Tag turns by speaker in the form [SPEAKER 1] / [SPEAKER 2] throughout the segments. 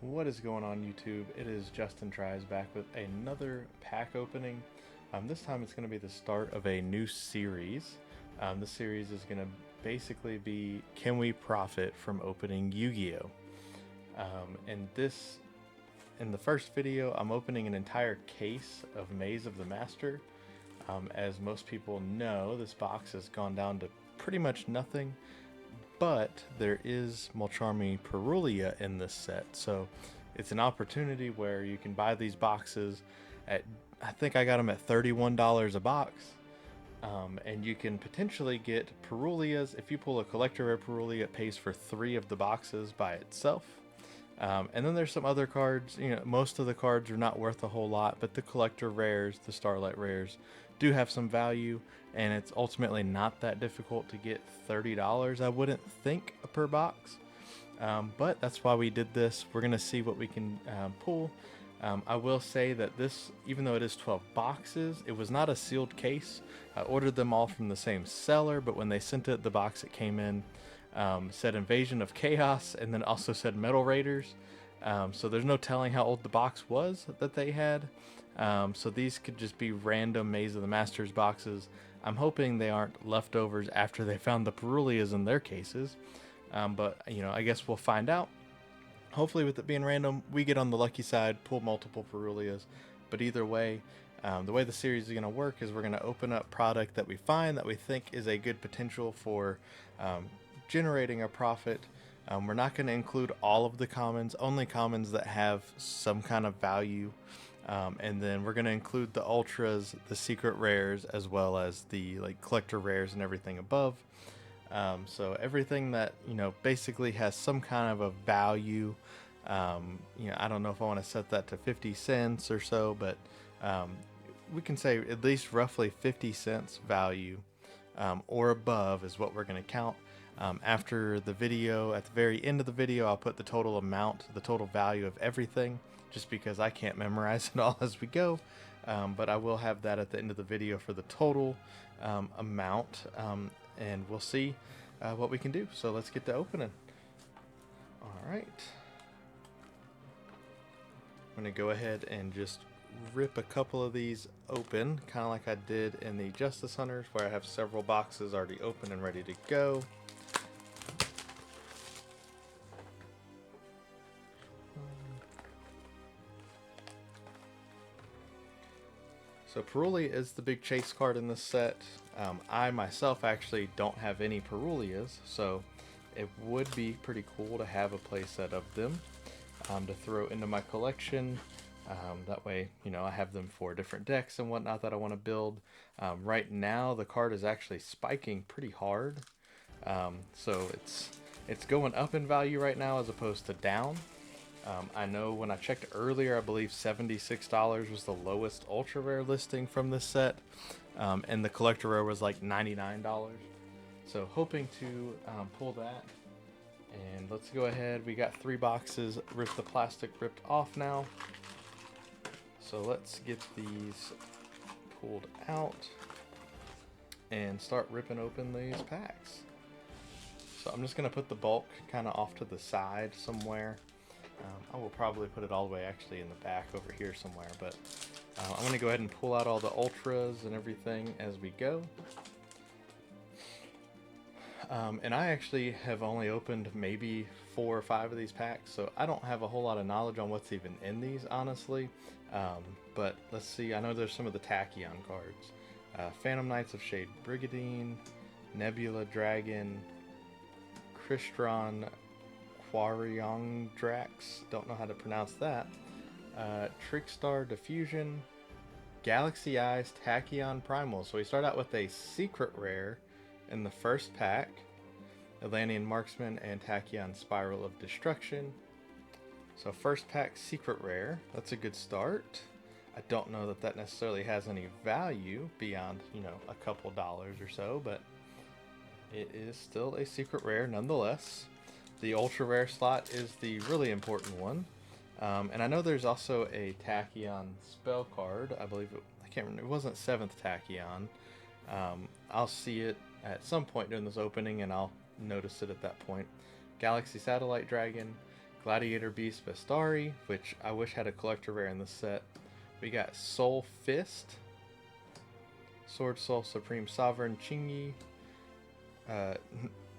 [SPEAKER 1] What is going on YouTube? It is Justin Tries back with another pack opening. This time it's going to be the start of a new series. This series is going to basically be, can we profit from opening Yu-Gi-Oh? In the first video, I'm opening an entire case of Maze of the Master. As most people know, this box has gone down to pretty much nothing. But there is Mulcharmy Perulia in this set, so it's an opportunity where you can buy these boxes at, I think I got them at $31 a box, and you can potentially get Perulias. If you pull a collector rare Perulia, it pays for 3 of the boxes by itself. And then there's some other cards. Most of the cards are not worth a whole lot, but the collector rares, the Starlight rares, do have some value, and it's ultimately not that difficult to get $30, I wouldn't think, per box. But that's why we did this. We're going to see what we can pull. I will say that this, even though it is 12 boxes, it was not a sealed case. I ordered them all from the same seller, but when they sent it, the box it came in said Invasion of Chaos, and then also said Metal Raiders. So there's no telling how old the box was that they had. So these could just be random Maze of the Masters boxes. I'm hoping they aren't leftovers after they found the Perulias in their cases. But I guess we'll find out. Hopefully with it being random, we get on the lucky side, pull multiple Perulias. But either way, the way the series is going to work is we're going to open up product that we find that we think is a good potential for generating a profit. We're not going to include all of the commons, only commons that have some kind of value. And then we're going to include the ultras, the secret rares, as well as the collector rares and everything above. So everything that basically has some kind of a value. I don't know if I want to set that to 50 cents or so, but we can say at least roughly 50 cents value or above is what we're going to count. After the video, at the very end of the video, I'll put the total amount, the total value of everything, just because I can't memorize it all as we go. But I will have that at the end of the video for the total amount, and we'll see what we can do. So let's get to opening. All right. I'm going to go ahead and just rip a couple of these open, kind of like I did in the Justice Hunters, where I have several boxes already open and ready to go. So Perulia is the big chase card in this set. I myself actually don't have any Perulias, so it would be pretty cool to have a playset of them to throw into my collection. That way, I have them for different decks and whatnot that I want to build. Right now, the card is actually spiking pretty hard, so it's going up in value right now as opposed to down. I know when I checked earlier, I believe $76 was the lowest ultra rare listing from this set, and the collector rare was like $99. So hoping to pull that. And let's go ahead. We got 3 boxes with the plastic ripped off now. So let's get these pulled out and start ripping open these packs. So I'm just going to put the bulk kind of off to the side somewhere. I will probably put it all the way actually in the back over here somewhere, but I'm going to go ahead and pull out all the ultras and everything as we go. And I actually have only opened maybe 4 or 5 of these packs, so I don't have a whole lot of knowledge on what's even in these, honestly. But let's see, I know there's some of the Tachyon cards. Phantom Knights of Shade Brigadine, Nebula Dragon, Crystron Quariondrax, don't know how to pronounce that. Trickstar Diffusion, Galaxy Eyes Tachyon Primal. So we start out with a secret rare in the first pack, Atlantean Marksman and Tachyon Spiral of Destruction. So first pack secret rare, that's a good start. I don't know that that necessarily has any value beyond, a couple dollars or so, but it is still a secret rare nonetheless. The ultra rare slot is the really important one. And I know there's also a Tachyon spell card. I believe I can't remember, it wasn't 7th Tachyon. I'll see it at some point during this opening and I'll notice it at that point. Galaxy Satellite Dragon, Gladiator Beast Vestari, which I wish had a collector rare in this set. We got Soul Fist, Sword Soul Supreme Sovereign Qingyi,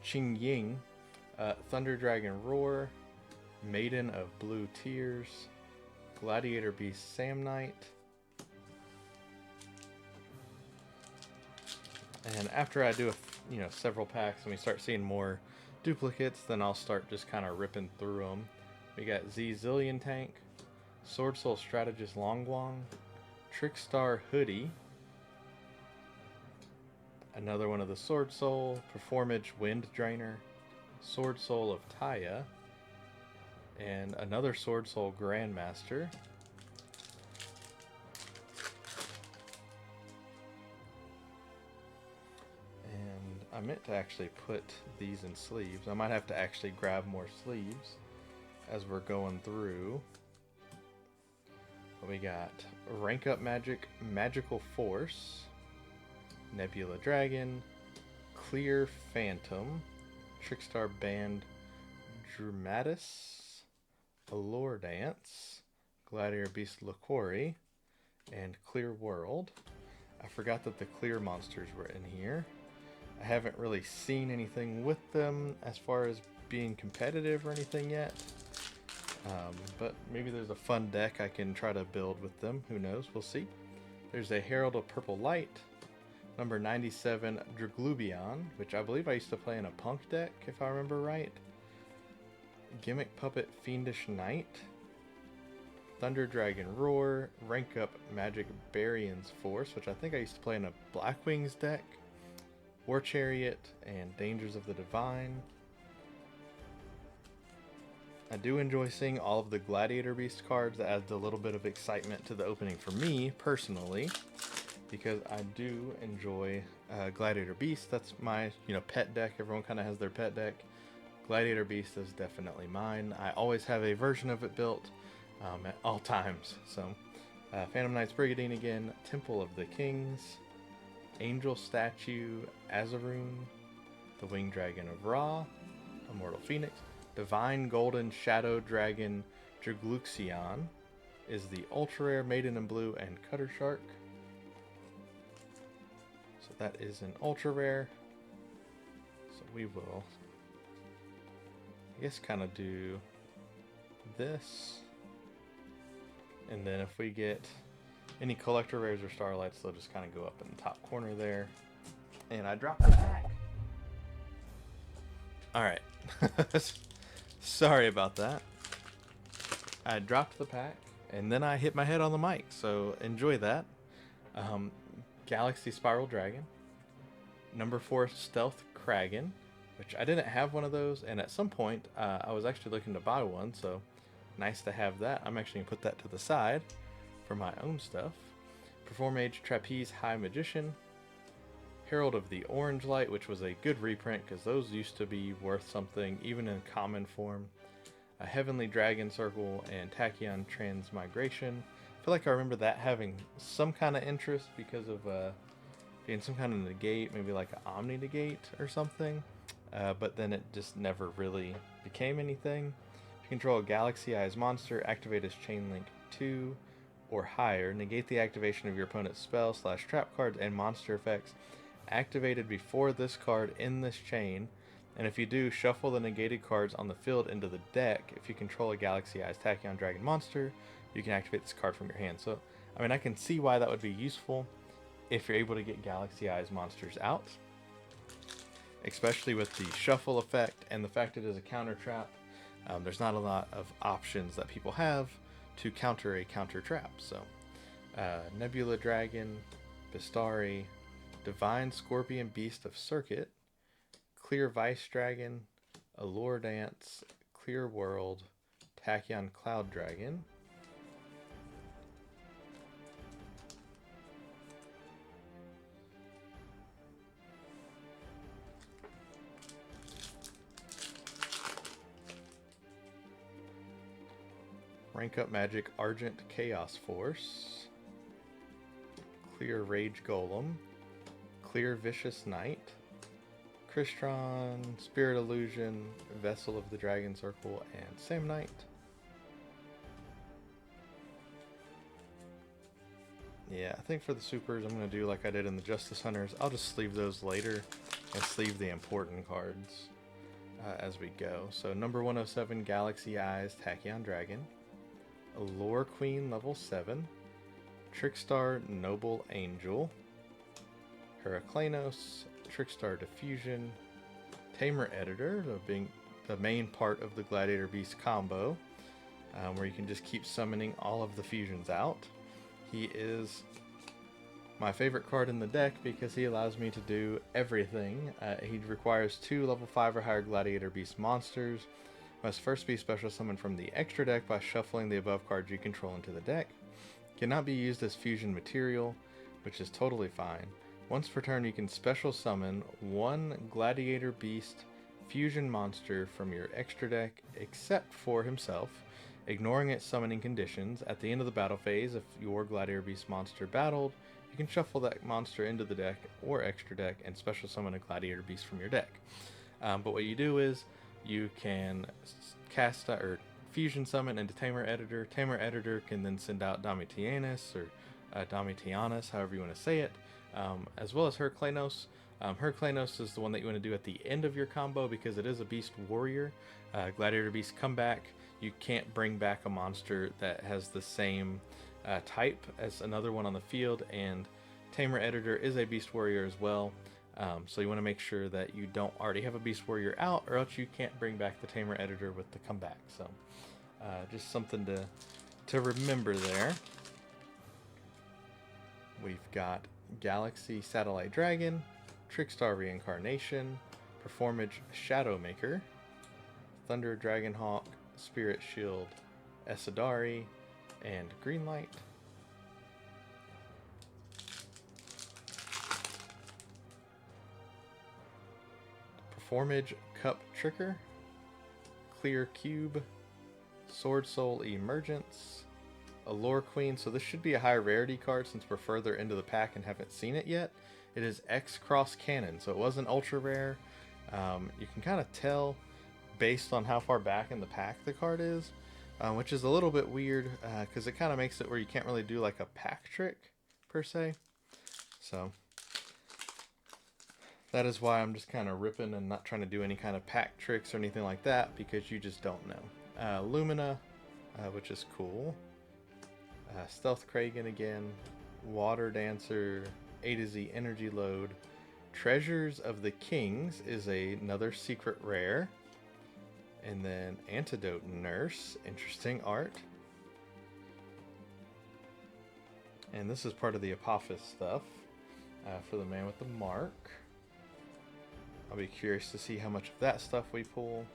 [SPEAKER 1] Qingying, Thunder Dragon Roar, Maiden of Blue Tears, Gladiator Beast Samnite. And after I do several packs and we start seeing more duplicates, then I'll start just kind of ripping through them. We got Z Zillion Tank, Sword Soul Strategist Longguang, Trickstar Hoodie, another one of the Sword Soul, Performage Wind Drainer, Sword Soul of Taya, and another Sword Soul Grandmaster. I meant to actually put these in sleeves. I might have to actually grab more sleeves as we're going through. We got Rank Up Magic, Magical Force, Nebula Dragon, Clear Phantom, Trickstar Band, Dramatis, Allure Dance, Gladiator Beast Liquori, and Clear World. I forgot that the clear monsters were in here. I haven't really seen anything with them as far as being competitive or anything yet. But maybe there's a fun deck I can try to build with them. Who knows? We'll see. There's a Herald of Purple Light, number 97 Draglubion, which I believe I used to play in a Punk deck, if I remember right. Gimmick Puppet Fiendish Knight, Thunder Dragon Roar, Rank Up Magic Barion's Force, which I think I used to play in a Black Wings deck. War Chariot, and Dangers of the Divine. I do enjoy seeing all of the Gladiator Beast cards. That adds a little bit of excitement to the opening for me, personally, because I do enjoy Gladiator Beast. That's my pet deck. Everyone kind of has their pet deck. Gladiator Beast is definitely mine. I always have a version of it built at all times. So, Phantom Knights Brigadine again, Temple of the Kings, Angel Statue, Azaroon, the Winged Dragon of Ra, Immortal Phoenix, Divine Golden Shadow Dragon Dragluxion is the ultra rare, Maiden in Blue, and Cutter Shark. So that is an ultra rare. So we will, I guess, kind of do this, and then if we get any collector rares or starlights, they'll just kind of go up in the top corner there. And I dropped the pack. Alright. Sorry about that. I dropped the pack, and then I hit my head on the mic, so enjoy that. Galaxy Spiral Dragon. Number 4 Stealth Kragan, which I didn't have one of those, and at some point I was actually looking to buy one, so nice to have that. I'm actually going to put that to the side for my own stuff. Performage Trapeze High Magician, Herald of the Orange Light, which was a good reprint because those used to be worth something even in common form. A Heavenly Dragon Circle, and Tachyon Transmigration. I feel like I remember that having some kind of interest because of being some kind of negate, maybe like an Omni negate or something, but then it just never really became anything. If you control a Galaxy Eyes monster, activate as Chainlink 2 or higher, negate the activation of your opponent's spell / trap cards and monster effects activated before this card in this chain, and if you do, shuffle the negated cards on the field into the deck. If you control a Galaxy Eyes Tachyon Dragon monster, you can activate this card from your hand. So, I mean, I can see why that would be useful if you're able to get Galaxy Eyes monsters out, especially with the shuffle effect and the fact it is a counter trap. There's not a lot of options that people have to counter a counter trap. So Nebula Dragon, Bistari, Divine Scorpion Beast of Circuit, Clear Vice Dragon, Allure Dance, Clear World, Tachyon Cloud Dragon, Rank Up Magic Argent Chaos Force, Clear Rage Golem, Clear Vicious Knight, Crystron, Spirit Illusion, Vessel of the Dragon Circle, and Sam Knight. Yeah, I think for the supers, I'm going to do like I did in the Justice Hunters. I'll just sleeve those later and sleeve the important cards as we go. So number 107, Galaxy Eyes, Tachyon Dragon. Allure Queen, level 7. Trickstar, Noble Angel. Heraclanos, Trickstar Diffusion. Tamer Editor, being the main part of the Gladiator Beast combo, where you can just keep summoning all of the fusions out. He is my favorite card in the deck because he allows me to do everything. He requires 2 level 5 or higher Gladiator Beast monsters. Must first be special summoned from the extra deck by shuffling the above cards you control into the deck. Cannot be used as fusion material, which is totally fine. Once per turn, you can special summon 1 Gladiator Beast fusion monster from your extra deck, except for himself, ignoring its summoning conditions. At the end of the battle phase, if your Gladiator Beast monster battled, you can shuffle that monster into the deck or extra deck and special summon a Gladiator Beast from your deck. But what you do is you can cast or fusion summon into Tamer Editor. Tamer Editor can then send out Domitianus or Domitianus, however you want to say it, as well as Heraclanos. Heraclanos is the one that you want to do at the end of your combo because it is a Beast Warrior. Gladiator Beast come back. You can't bring back a monster that has the same type as another one on the field, and Tamer Editor is a Beast Warrior as well. So you want to make sure that you don't already have a Beast Warrior out, or else you can't bring back the Tamer Editor with the comeback. So just something to remember there. We've got Galaxy Satellite Dragon, Trickstar Reincarnation, Performage Shadowmaker, Thunder Dragonhawk, Spirit Shield, Esadari, and Greenlight. Performage Cup Tricker, Clear Cube, Sword Soul Emergence, Allure Queen. So this should be a high rarity card since we're further into the pack and haven't seen it yet. It is X Cross Cannon, so it wasn't ultra rare. You can kind of tell based on how far back in the pack the card is, which is a little bit weird because it kind of makes it where you can't really do like a pack trick per se. So that is why I'm just kind of ripping and not trying to do any kind of pack tricks or anything like that, because you just don't know. Lumina, which is cool. Stealth Kragan again. Water Dancer, A to Z Energy Load. Treasures of the Kings is another secret rare. And then Antidote Nurse, interesting art. And this is part of the Apophis stuff for the man with the mark. I'll be curious to see how much of that stuff we pull.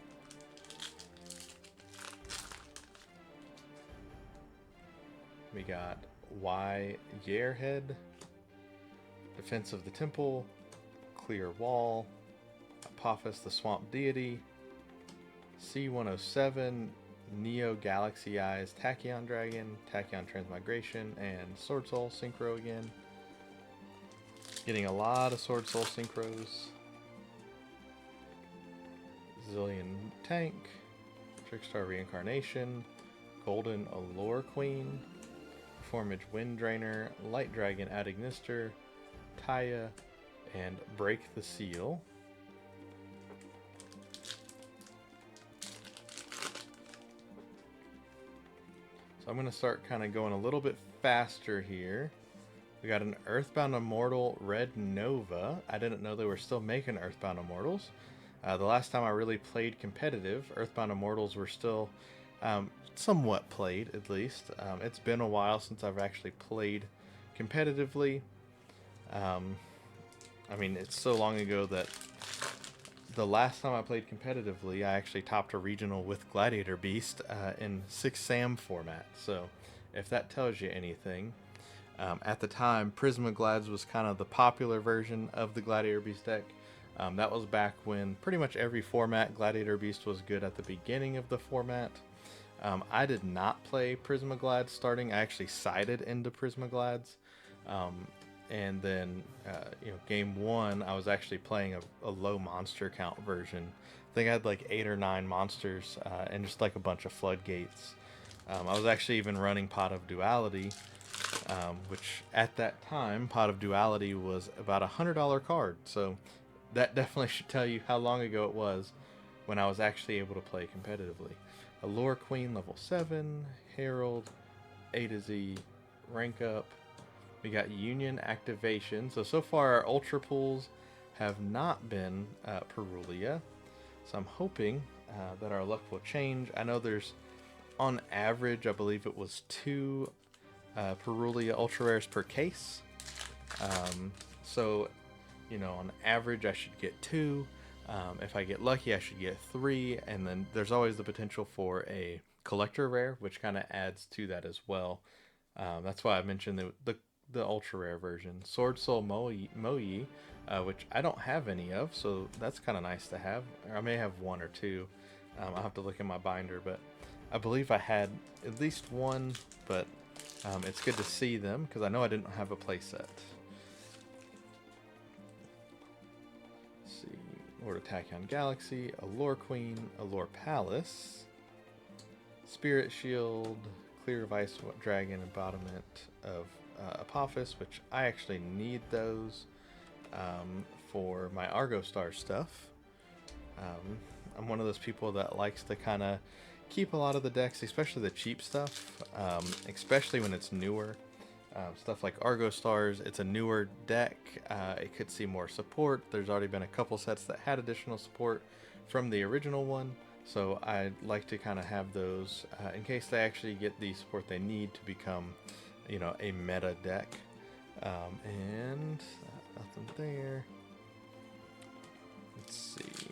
[SPEAKER 1] We got Y Yarehead, Defense of the Temple, Clear Wall, Apophis the Swamp Deity, C107, Neo Galaxy Eyes, Tachyon Dragon, Tachyon Transmigration, and Sword Soul Synchro again. Getting a lot of Sword Soul Synchros. Zillion Tank, Trickstar Reincarnation, Golden Allure Queen, Performage Wind Drainer, Light Dragon Ad Ignister, Taya, and Break the Seal. So I'm going to start kind of going a little bit faster here. We got an Earthbound Immortal Red Nova. I didn't know they were still making Earthbound Immortals. The last time I really played competitive, Earthbound Immortals were still somewhat played, at least. It's been a while since I've actually played competitively. I mean, it's so long ago that the last time I played competitively, I actually topped a regional with Gladiator Beast in 6 SAM format. So if that tells you anything. At the time, Prismaglads was kind of the popular version of the Gladiator Beast deck. That was back when pretty much every format Gladiator Beast was good at the beginning of the format. I did not play Prismaglads starting. I actually sided into Prismaglads. and then game one I was actually playing a low monster count version. I think I had like 8 or 9 monsters and just like a bunch of floodgates. I was actually even running Pot of Duality, which at that time Pot of Duality was about $100 card, so that definitely should tell you how long ago it was when I was actually able to play competitively. Allure Queen level 7, Herald, A to Z, rank up. We got Union activation. So far our Ultra pools have not been Perulia. So I'm hoping that our luck will change. I know there's, on average, I believe it was 2 Perulia Ultra Rares per case. So, on average I should get 2. If I get lucky, I should get 3, and then there's always the potential for a collector rare, which kind of adds to that as well. That's why I mentioned the ultra rare version, Sword Soul Moyi, which I don't have any of, so that's kind of nice to have. I may have 1 or 2. I'll have to look in my binder, but I believe I had at least 1, but it's good to see them because I know I didn't have a playset. Lord of Tachyon Galaxy, Allure Queen, Allure Palace, Spirit Shield, Clear of Ice Dragon, Embodiment of Apophis, which I actually need those for my Argo Star stuff. I'm one of those people that likes to kind of keep a lot of the decks, especially the cheap stuff, especially when it's newer. Stuff like Argo Stars, it's a newer deck. It could see more support. There's already been a couple sets that had additional support from the original one, so I'd like to kind of have those in case they actually get the support they need to become, a meta deck. And nothing there. Let's see.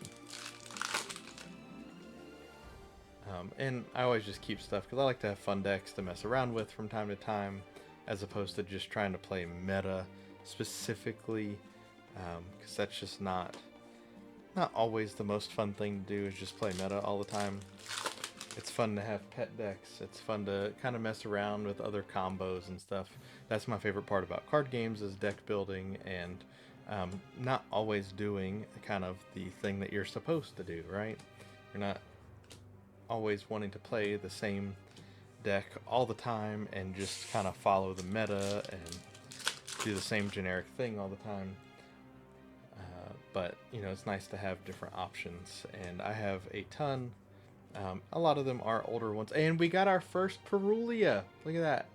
[SPEAKER 1] And I always just keep stuff because I like to have fun decks to mess around with from time to time, as opposed to just trying to play meta specifically, because that's just not always the most fun thing to do, is just play meta all the time. It's fun to have pet decks. It's fun to kind of mess around with other combos and stuff. That's my favorite part about card games, is deck building and not always doing kind of the thing that you're supposed to do, right? You're not always wanting to play the same deck all the time and just kind of follow the meta and do the same generic thing all the time. But it's nice to have different options, and I have a ton. A lot of them are older ones, and we got our first Perulia. Look at that.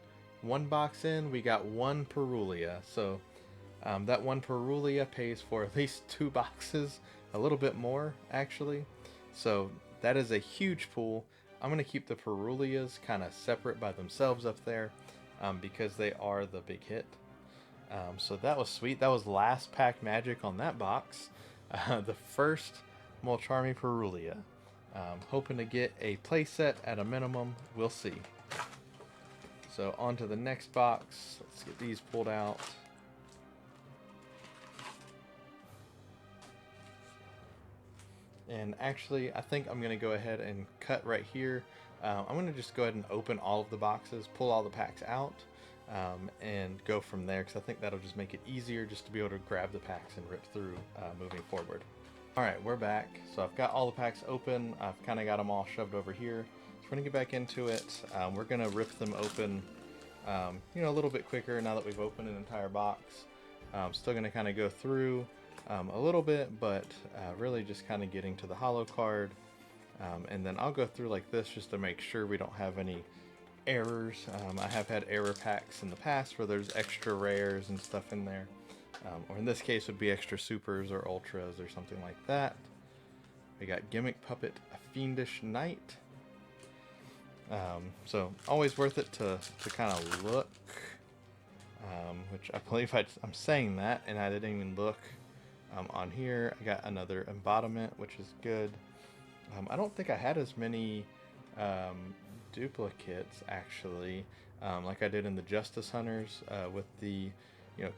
[SPEAKER 1] 1 box in, we got 1 Perulia. So that 1 Perulia pays for at least 2 boxes, a little bit more actually. So that is a huge pool. I'm going to keep the Perulias kind of separate by themselves up there because they are the big hit. So that was sweet. That was last pack magic on that box. The first Molcharmi Perulia. Hoping to get a playset at a minimum. We'll see. So on to the next box. Let's get these pulled out. And actually, I think I'm going to go ahead and cut right here. I'm going to just go ahead and open all of the boxes, pull all the packs out, and go from there, because I think that'll just make it easier just to be able to grab the packs and rip through moving forward. Alright, we're back. So I've got all the packs open. I've kind of got them all shoved over here. So we're going to get back into it. We're going to rip them open a little bit quicker now that we've opened an entire box. Still going to kind of go through a little bit, but really just kind of getting to the holo card, and then I'll go through like this just to make sure we don't have any errors. I have had error packs in the past where there's extra rares and stuff in there, or in this case would be extra supers or ultras or something like that. We got Gimmick Puppet, a Fiendish Knight. So always worth it to kind of look, which I believe I'm saying that and I didn't even look. On here I got another embodiment, which is good. I don't think I had as many duplicates actually, like I did in the Justice Hunters, with the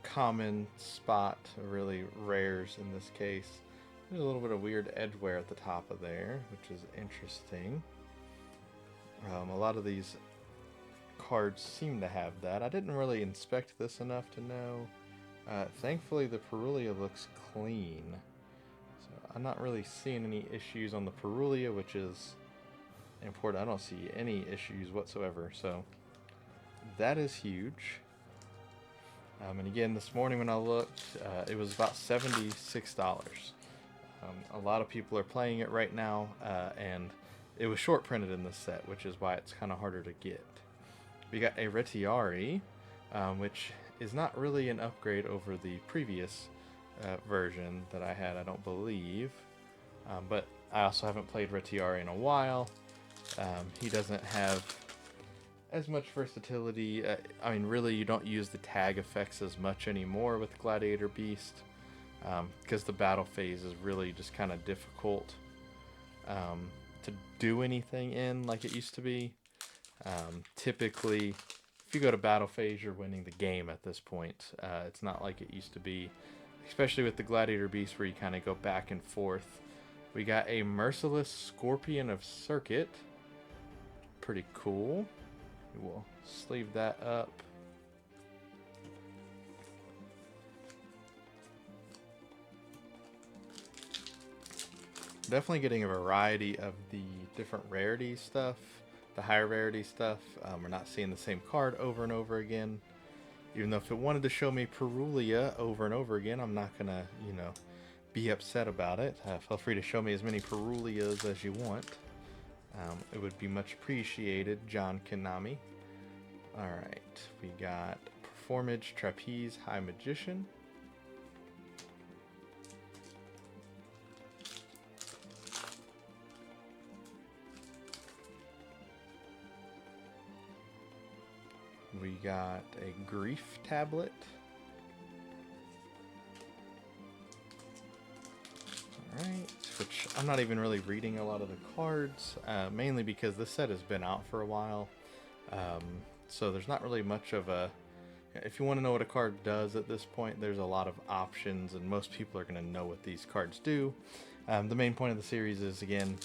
[SPEAKER 1] common spot, really rares in this case. There's a little bit of weird edge wear at the top of there, which is interesting. A lot of these cards seem to have that. I didn't really inspect this enough to know Thankfully, the Perulia looks clean. So I'm not really seeing any issues on the Perulia, which is important. I don't see any issues whatsoever. So that is huge. And again, this morning when I looked, it was about $76. A lot of people are playing it right now, and it was short printed in this set, which is why it's kind of harder to get. We got a Retiari, which is not really an upgrade over the previous version that I had, I don't believe. But I also haven't played Retiari in a while. He doesn't have as much versatility. I mean, really, you don't use the tag effects as much anymore with Gladiator Beast, because the battle phase is really just kind of difficult to do anything in like it used to be. Typically, if you go to battle phase, you're winning the game at this point. It's not like it used to be, especially with the Gladiator Beast where you kind of go back and forth. We got a Merciless Scorpion of Circuit. Pretty cool. We'll sleeve that up. Definitely getting a variety of the different rarity stuff, the higher rarity stuff. We're not seeing the same card over and over again. Even though if it wanted to show me Perulia over and over again, I'm not gonna, be upset about it. Feel free to show me as many Perulias as you want. It would be much appreciated, John Konami. Alright, we got Performage Trapeze High Magician. We got a Grief Tablet. Alright, which I'm not even really reading a lot of the cards, mainly because this set has been out for a while. So there's not really much of a... If you want to know what a card does at this point, there's a lot of options, and most people are going to know what these cards do. The main point of the series is, again,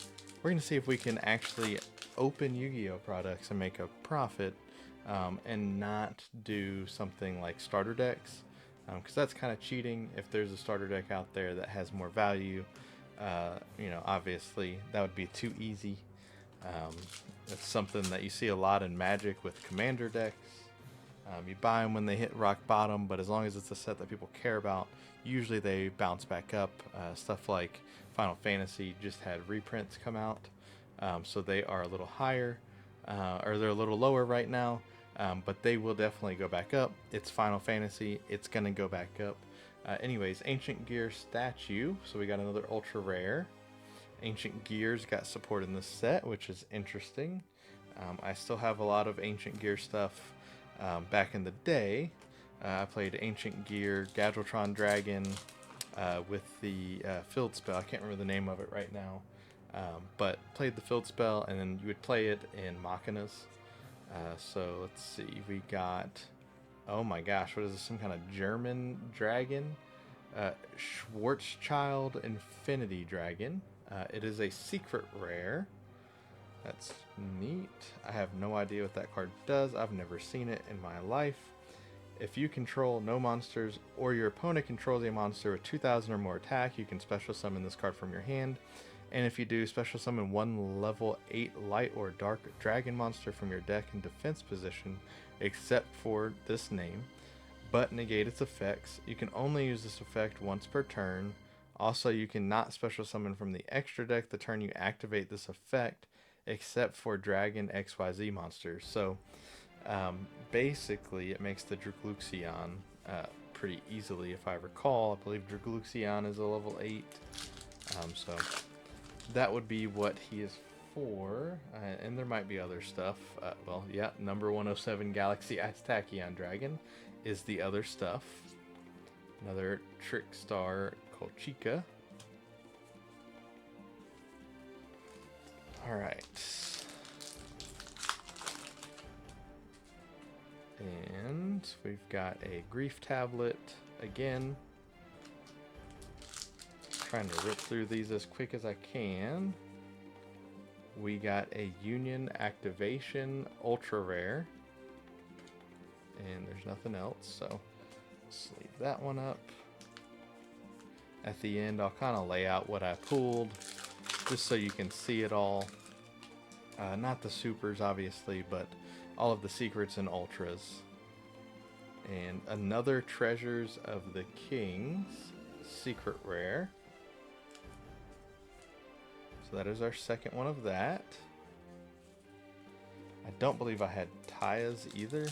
[SPEAKER 1] we're going to see if we can actually open Yu-Gi-Oh products and make a profit, and not do something like starter decks, because that's kind of cheating. If there's a starter deck out there that has more value, obviously that would be too easy. It's something that you see a lot in Magic with commander decks. You buy them when they hit rock bottom, but as long as it's a set that people care about, usually they bounce back up. Stuff like Final Fantasy just had reprints come out, so they are a little higher, or they're a little lower right now, but they will definitely go back up. It's Final Fantasy, it's gonna go back up. Anyways, Ancient Gear Statue, so we got another ultra rare. Ancient Gears got support in this set, which is interesting. I still have a lot of Ancient Gear stuff back in the day. I played Ancient Gear Gadgetron Dragon with the field spell. I can't remember the name of it right now, but played the field spell, and then you would play it in Machinas. So let's see, we got, oh my gosh, what is this, some kind of German dragon? Schwarzschild Infinity Dragon. It is a secret rare. That's neat. I have no idea what that card does. I've never seen it in my life. If you control no monsters, or your opponent controls a monster with 2,000 or more attack, you can special summon this card from your hand. And if you do, special summon one level 8 light or dark dragon monster from your deck in defense position, except for this name, but negate its effects. You can only use this effect once per turn. Also, you cannot special summon from the extra deck the turn you activate this effect, except for Dragon XYZ monsters. So, basically, it makes the Dragluxion pretty easily, if I recall. I believe Dragluxion is a level 8. So, that would be what he is for. And there might be other stuff. Well, yeah, number 107 Galaxy Ice Tachyon Dragon is the other stuff. Another Trick Star Colchica. Alright. And we've got a Grief Tablet again. Trying to rip through these as quick as I can. We got a Union Activation Ultra Rare. And there's nothing else, so Sleeve that one up. At the end, I'll kind of lay out what I pulled, just so you can see it all. Not the supers, obviously, but all of the secrets and ultras. And another Treasures of the Kings secret rare. So that is our second one of that. I don't believe I had Taya's either.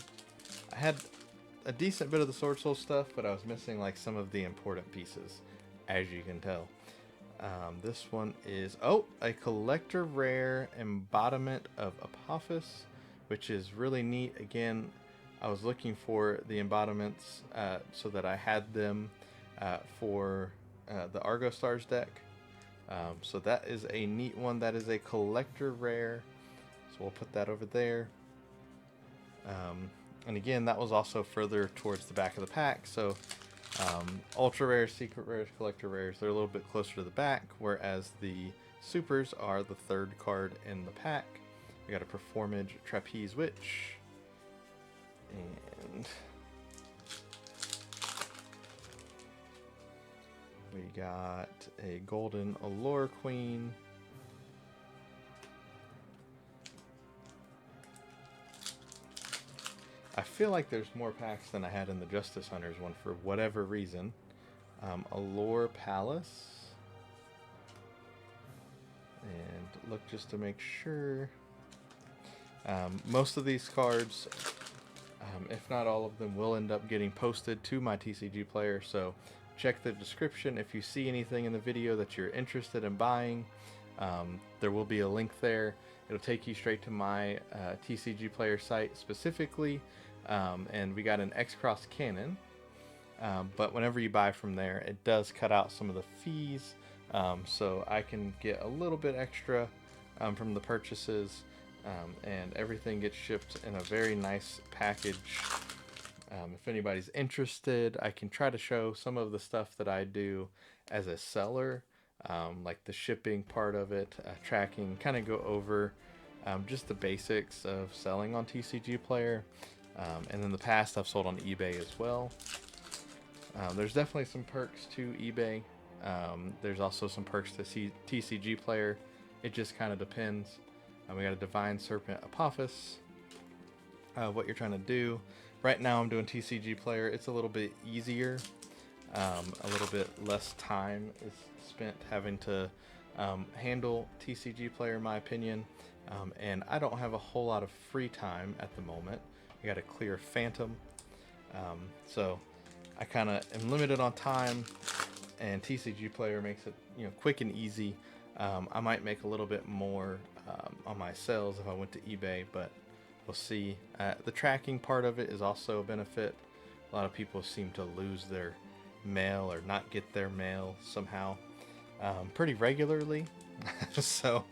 [SPEAKER 1] I had a decent bit of the Sword Soul stuff, but I was missing like some of the important pieces, as you can tell. This one is, a collector rare embodiment of Apophis, which is really neat. Again, I was looking for the embodiments so that I had them for the Argo Stars deck. So that is a neat one. That is a collector rare. So we'll put that over there. And again, that was also further towards the back of the pack. So ultra rares, secret rares, collector rares, they're a little bit closer to the back, whereas the supers are the third card in the pack. We got a Performage Trapeze Witch. And we got a Golden Allure Queen. I feel like there's more packs than I had in the Justice Hunters one for whatever reason. Allure Palace. And look just to make sure. Most of these cards, if not all of them, will end up getting posted to my TCG player. So check the description if you see anything in the video that you're interested in buying. There will be a link there. It'll take you straight to my TCG player site specifically. And we got an X-Cross Cannon. But whenever you buy from there, it does cut out some of the fees. So I can get a little bit extra from the purchases. And everything gets shipped in a very nice package. If anybody's interested, I can try to show some of the stuff that I do as a seller, like the shipping part of it, tracking, kind of go over just the basics of selling on TCG Player. And in the past, I've sold on eBay as well. There's definitely some perks to eBay. There's also some perks to TCG Player. It just kind of depends. We got a Divine Serpent Apophis. What you're trying to do. Right now I'm doing TCG Player. It's a little bit easier. A little bit less time is spent having to handle TCG Player, in my opinion. And I don't have a whole lot of free time at the moment. I got to clear Phantom. So I kind of am limited on time, and TCG Player makes it quick and easy. I might make a little bit more on my sales if I went to eBay, but we'll see. The tracking part of it is also a benefit. A lot of people seem to lose their mail or not get their mail somehow pretty regularly. So,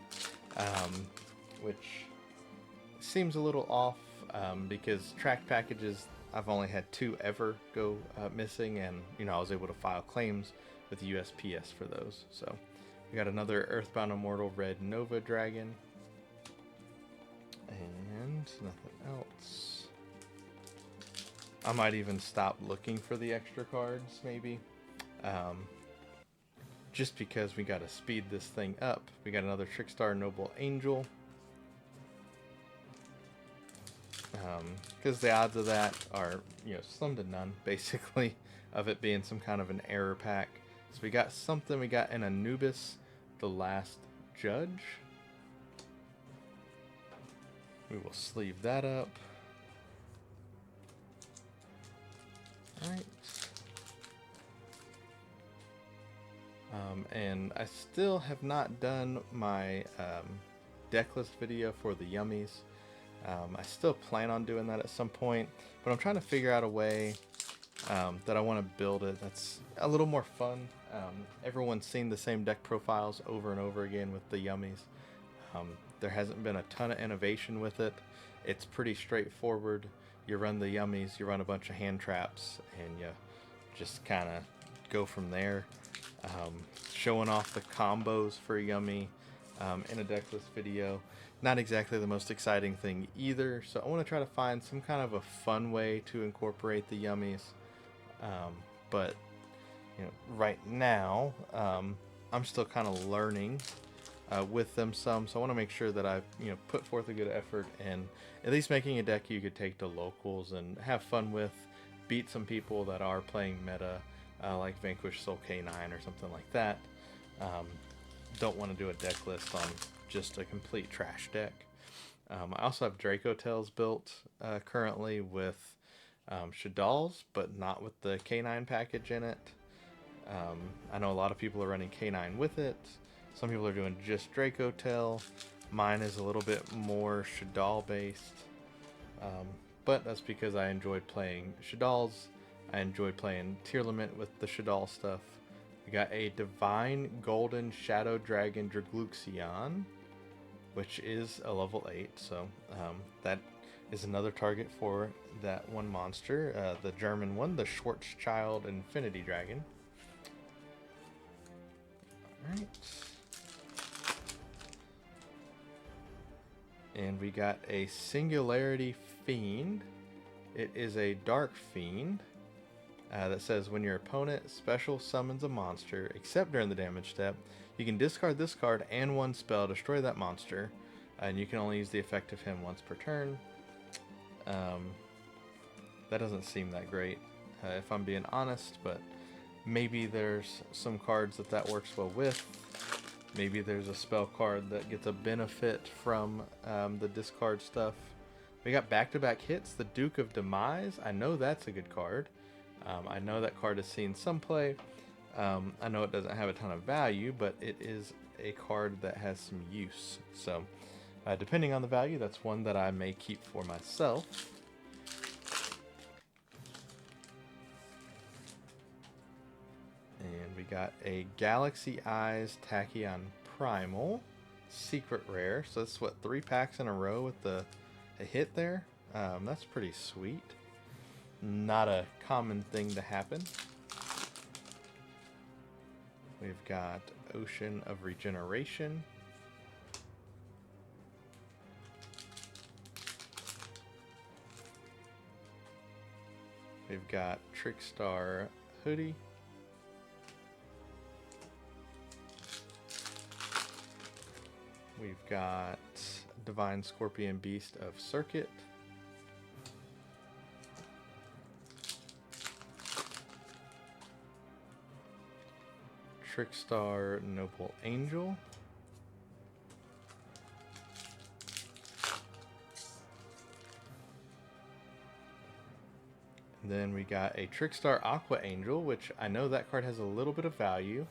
[SPEAKER 1] which seems a little off because tracked packages, I've only had 2 ever go missing, and I was able to file claims with USPS for those. So we got another Earthbound Immortal Red Nova Dragon. And nothing else. I might even stop looking for the extra cards, maybe. Just because we got to speed this thing up. We got another Trickstar Noble Angel. Because the odds of that are, slim to none, basically, of it being some kind of an error pack. So we got something. We got an Anubis, the Last Judge. We will sleeve that up. Alright. And I still have not done my deck list video for the Yummies. I still plan on doing that at some point, but I'm trying to figure out a way that I want to build it that's a little more fun. Everyone's seen the same deck profiles over and over again with the Yummies. There hasn't been a ton of innovation with it. It's pretty straightforward. You run the Yummies, you run a bunch of hand traps, and you just kind of go from there. Showing off the combos for Yummy in a deck list video, not exactly the most exciting thing either. So I want to try to find some kind of a fun way to incorporate the Yummies. But right now, I'm still kind of learning with them some, so I want to make sure that I've put forth a good effort and at least making a deck you could take to locals and have fun with, beat some people that are playing meta, like Vanquish Soul K9 or something like that. Don't want to do a deck list on just a complete trash deck. I also have Draco Tails built currently with Shadal's, but not with the K9 package in it. I know a lot of people are running K9 with it. Some people are doing just Draco Tail. Mine is a little bit more Shadal based. But that's because I enjoyed playing Shadal's. I enjoyed playing Tier Limit with the Shadal stuff. We got a Divine Golden Shadow Dragon Dragluxion, which is a level 8. So that is another target for that one monster. The German one, the Schwarzschild Infinity Dragon. Alright. And we got a Singularity Fiend. It is a Dark Fiend that says when your opponent special summons a monster, except during the damage step, you can discard this card and one spell, destroy that monster, and you can only use the effect of him once per turn. That doesn't seem that great, if I'm being honest, but maybe there's some cards that works well with. Maybe there's a spell card that gets a benefit from the discard stuff. We got back-to-back hits, the Duke of Demise. I know that's a good card. I know that card has seen some play. I know it doesn't have a ton of value, but it is a card that has some use. So depending on the value, that's one that I may keep for myself. And we got a Galaxy Eyes Tachyon Primal, secret rare. So that's what, 3 packs in a row with a hit there. That's pretty sweet. Not a common thing to happen. We've got Ocean of Regeneration. We've got Trickstar Hoodie. We've got Divine Scorpion Beast of Circuit. Trickstar Noble Angel. And then we got a Trickstar Aqua Angel, which I know that card has a little bit of value.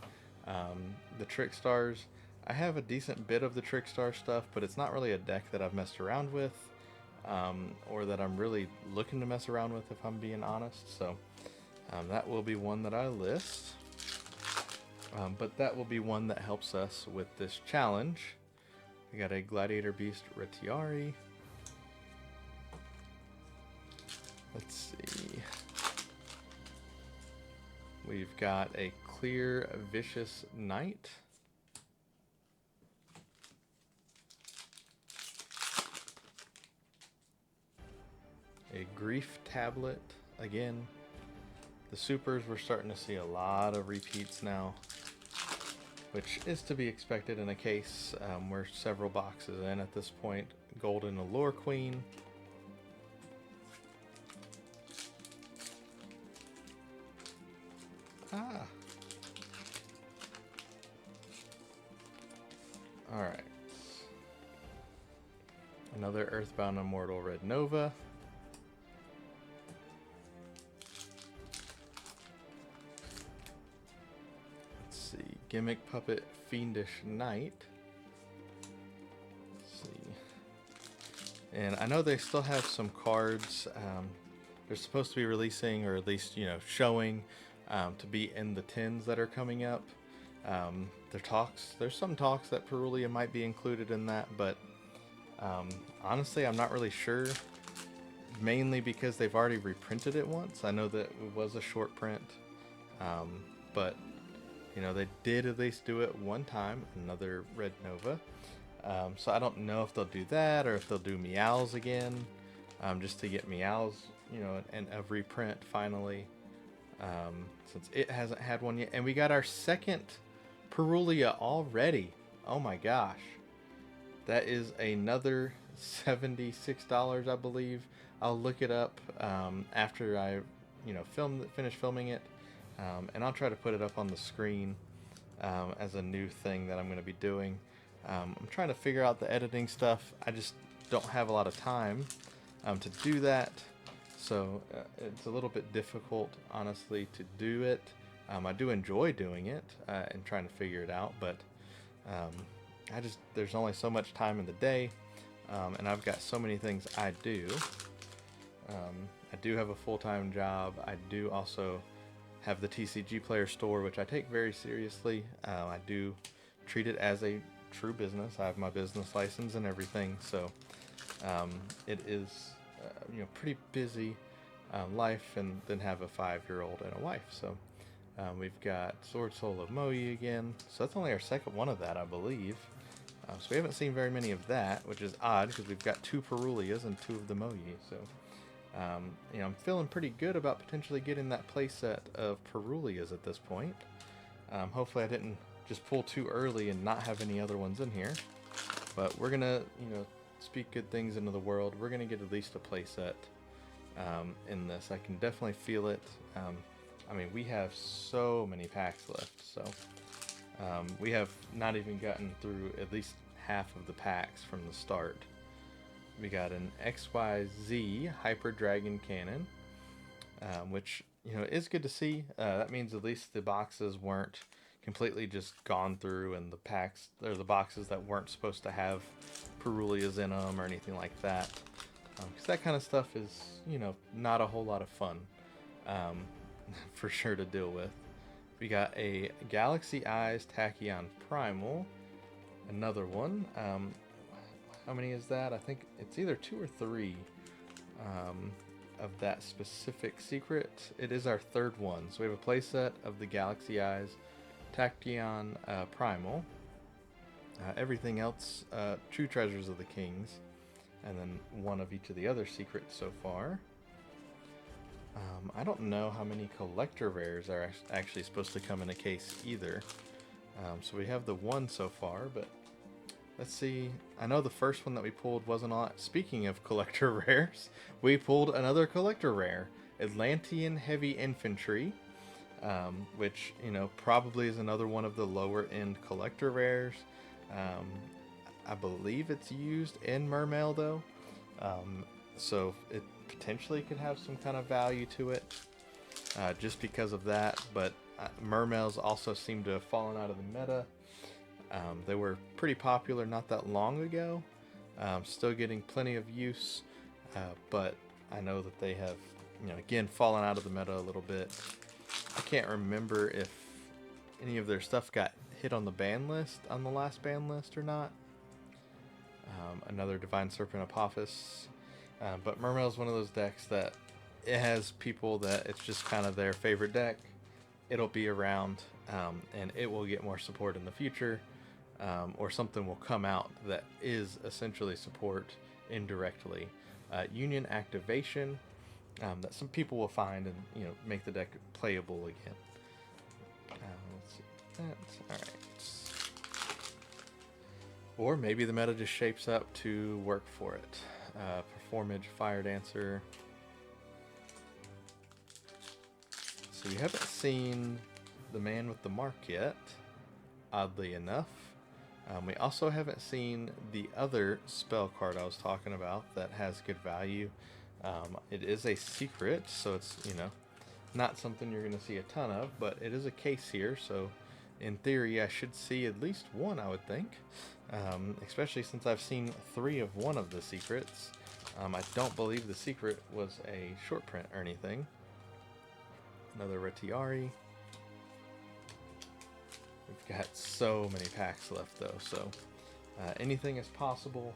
[SPEAKER 1] The Trickstars, I have a decent bit of the Trickstar stuff, but it's not really a deck that I've messed around with, or that I'm really looking to mess around with, if I'm being honest. So that will be one that I list. But that will be one that helps us with this challenge. We got a Gladiator Beast Retiari. Let's see. We've got a Clear Vicious Knight. A Grief Tablet again. The supers, we're starting to see a lot of repeats now, which is to be expected in a case. We're several boxes in at this point. Golden Allure Queen. Alright. Another Earthbound Immortal Red Nova. Gimmick Puppet Fiendish Knight. Let's see. And I know they still have some cards they're supposed to be releasing, or at least, showing to be in the tins that are coming up. There's some talks that Perulia might be included in that, but honestly, I'm not really sure. Mainly because they've already reprinted it once. I know that it was a short print, but they did at least do it one time, another Red Nova. So I don't know if they'll do that or if they'll do Meows again, just to get Meows, and a reprint finally. since it hasn't had one yet. And we got our second Perulia already. Oh my gosh. That is another $76, I believe. I'll look it up after I, finish filming it, and I'll try to put it up on the screen as a new thing that I'm going to be doing. I'm trying to figure out the editing stuff. I just don't have a lot of time to do that, so it's a little bit difficult, honestly, to do it. I do enjoy doing it and trying to figure it out, but there's only so much time in the day, and I've got so many things I do. I do have a full-time job. I do also have the TCG Player store, which I take very seriously. I do treat it as a true business. I have my business license and everything, so it is pretty busy life, and then have a 5-year-old and a wife. So we've got Sword Soul of Moe again. So that's only our second one of that, I believe. So we haven't seen very many of that, which is odd because we've got 2 Perulias and 2 of the Moe. So I'm feeling pretty good about potentially getting that playset of Perulias at this point. Hopefully I didn't just pull too early and not have any other ones in here. But we're gonna, speak good things into the world. We're gonna get at least a playset in this. I can definitely feel it. We have so many packs left, so we have not even gotten through at least half of the packs from the start. We got an XYZ Hyper Dragon Cannon, which is good to see. That means at least the boxes weren't completely just gone through, and the boxes that weren't supposed to have Perulias in them or anything like that, because that kind of stuff is not a whole lot of fun for sure to deal with. We got a Galaxy Eyes Tachyon Primal, another one. How many is that? I think it's either 2 or 3 of that specific secret. It is our third one. So we have a playset of the Galaxy Eyes Tachyon Primal. Everything else, True Treasures of the Kings, and then one of each of the other secrets so far. I don't know how many collector rares are actually supposed to come in a case either. So we have the 1 so far, but let's see. I know the first one that we pulled wasn't on. Speaking of collector rares, we pulled another collector rare, Atlantean Heavy Infantry, which probably is another one of the lower end collector rares. I believe it's used in Mermail though, so it potentially could have some kind of value to it just because of that. But Mermails also seem to have fallen out of the meta. They were pretty popular not that long ago, still getting plenty of use, but I know that they have, again, fallen out of the meta a little bit. I can't remember if any of their stuff got hit on the ban list, on the last ban list or not. Another Divine Serpent Apophis. But Mermail is one of those decks that it has people that it's just kind of their favorite deck. It'll be around, and it will get more support in the future. Or something will come out that is essentially support indirectly. Union Activation, that some people will find and make the deck playable again. Let's see that. All right. Or maybe the meta just shapes up to work for it. Performage Fire Dancer. So we haven't seen the Man with the Mark yet, oddly enough. We also haven't seen the other spell card I was talking about that has good value. It is a secret, so it's, not something you're going to see a ton of, but it is a case here, so in theory I should see at least one, I would think. Especially since I've seen 3 of one of the secrets. I don't believe the secret was a short print or anything. Another Retiari. We've got so many packs left though, so anything is possible.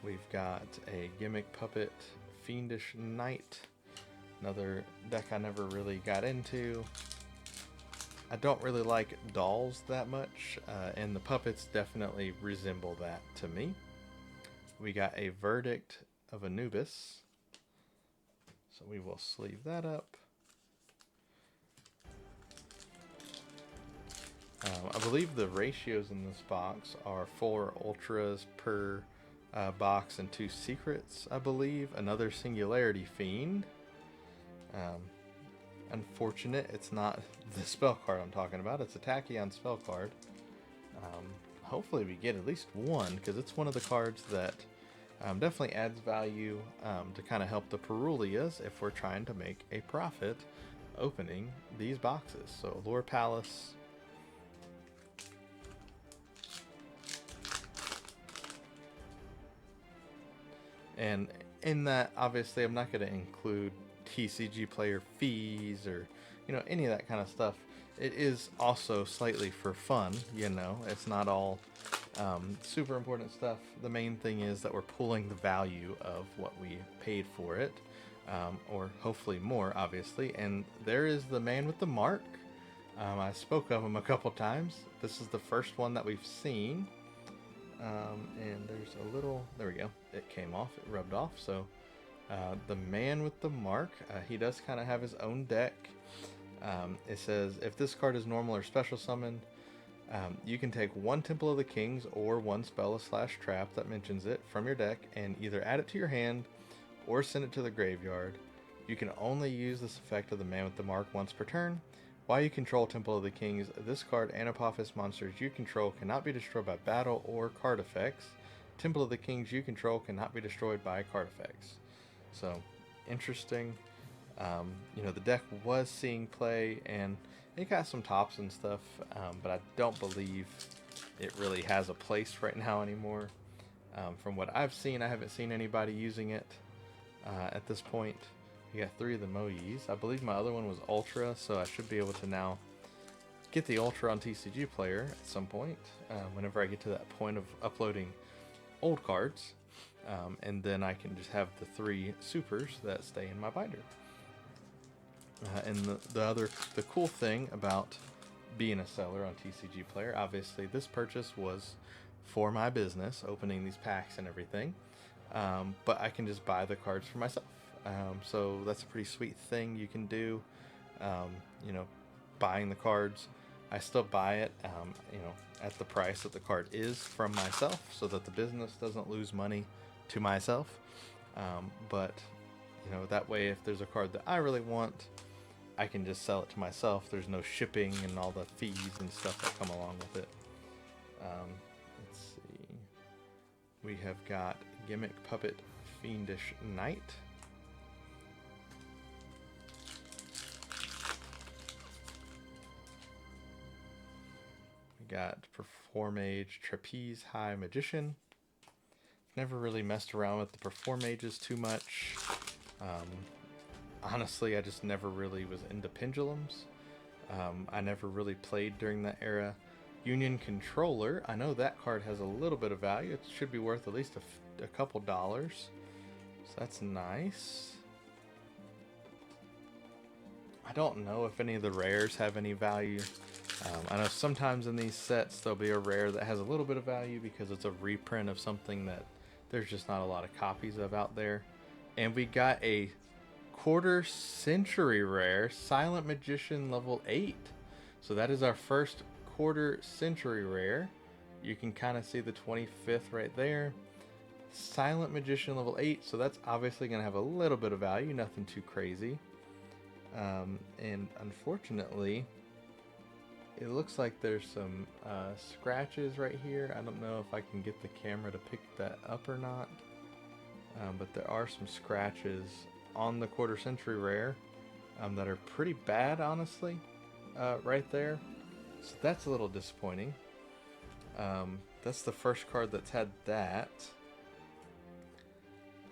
[SPEAKER 1] We've got a Gimmick Puppet Fiendish Knight, another deck I never really got into. I don't really like dolls that much, and the puppets definitely resemble that to me. We got a Verdict of Anubis, so we will sleeve that up. I believe the ratios in this box are 4 ultras per box and 2 secrets, I believe. Another Singularity Fiend. Unfortunate, it's not the spell card I'm talking about. It's a Tachyon spell card. Hopefully we get at least one, because it's one of the cards that definitely adds value to kind of help the Perulias if we're trying to make a profit opening these boxes. So Allure Palace. And in that, obviously, I'm not going to include TCG player fees or, any of that kind of stuff. It is also slightly for fun, it's not all super important stuff. The main thing is that we're pulling the value of what we paid for it, or hopefully more, obviously. And there is the man with the mark. I spoke of him a couple times. This is the first one that we've seen. And there's a little, there we go, it came off, it rubbed off. So the man with the mark, he does kind of have his own deck. It says if this card is normal or special summoned, you can take 1 Temple of the Kings or 1 spell / trap that mentions it from your deck and either add it to your hand or send it to the graveyard. You can only use this effect of the man with the mark once per turn. While you control Temple of the Kings, this card and Apophis monsters you control cannot be destroyed by battle or card effects. Temple of the Kings you control cannot be destroyed by card effects. So, interesting. The deck was seeing play, and it got some tops and stuff, but I don't believe it really has a place right now anymore. From what I've seen, I haven't seen anybody using it at this point. You got 3 of the Moyes. I believe my other one was Ultra, so I should be able to now get the Ultra on TCG Player at some point, whenever I get to that point of uploading old cards. And then I can just have the 3 supers that stay in my binder. And the cool thing about being a seller on TCG Player, obviously this purchase was for my business, opening these packs and everything, but I can just buy the cards for myself. So that's a pretty sweet thing you can do. Buying the cards, I still buy it, at the price that the card is from myself, so that the business doesn't lose money to myself. But that way, if there's a card that I really want, I can just sell it to myself. There's no shipping and all the fees and stuff that come along with it. Let's see. We have got Gimmick Puppet Fiendish Knight. We got Performage Trapeze High Magician. Never really messed around with the Performages too much. Honestly, I just never really was into pendulums. I never really played during that era. Union Controller, I know that card has a little bit of value. It should be worth at least a couple dollars. So that's nice. I don't know if any of the rares have any value. I know sometimes in these sets there'll be a rare that has a little bit of value because it's a reprint of something that there's just not a lot of copies of out there. And we got a quarter century rare, Silent Magician level 8. So that is our first quarter century rare. You can kind of see the 25th right there. Silent Magician level 8, so that's obviously going to have a little bit of value, nothing too crazy. And unfortunately, it looks like there's some scratches right here. I don't know if I can get the camera to pick that up or not, but there are some scratches on the quarter century rare that are pretty bad, honestly, right there. So that's a little disappointing. That's the first card that's had that.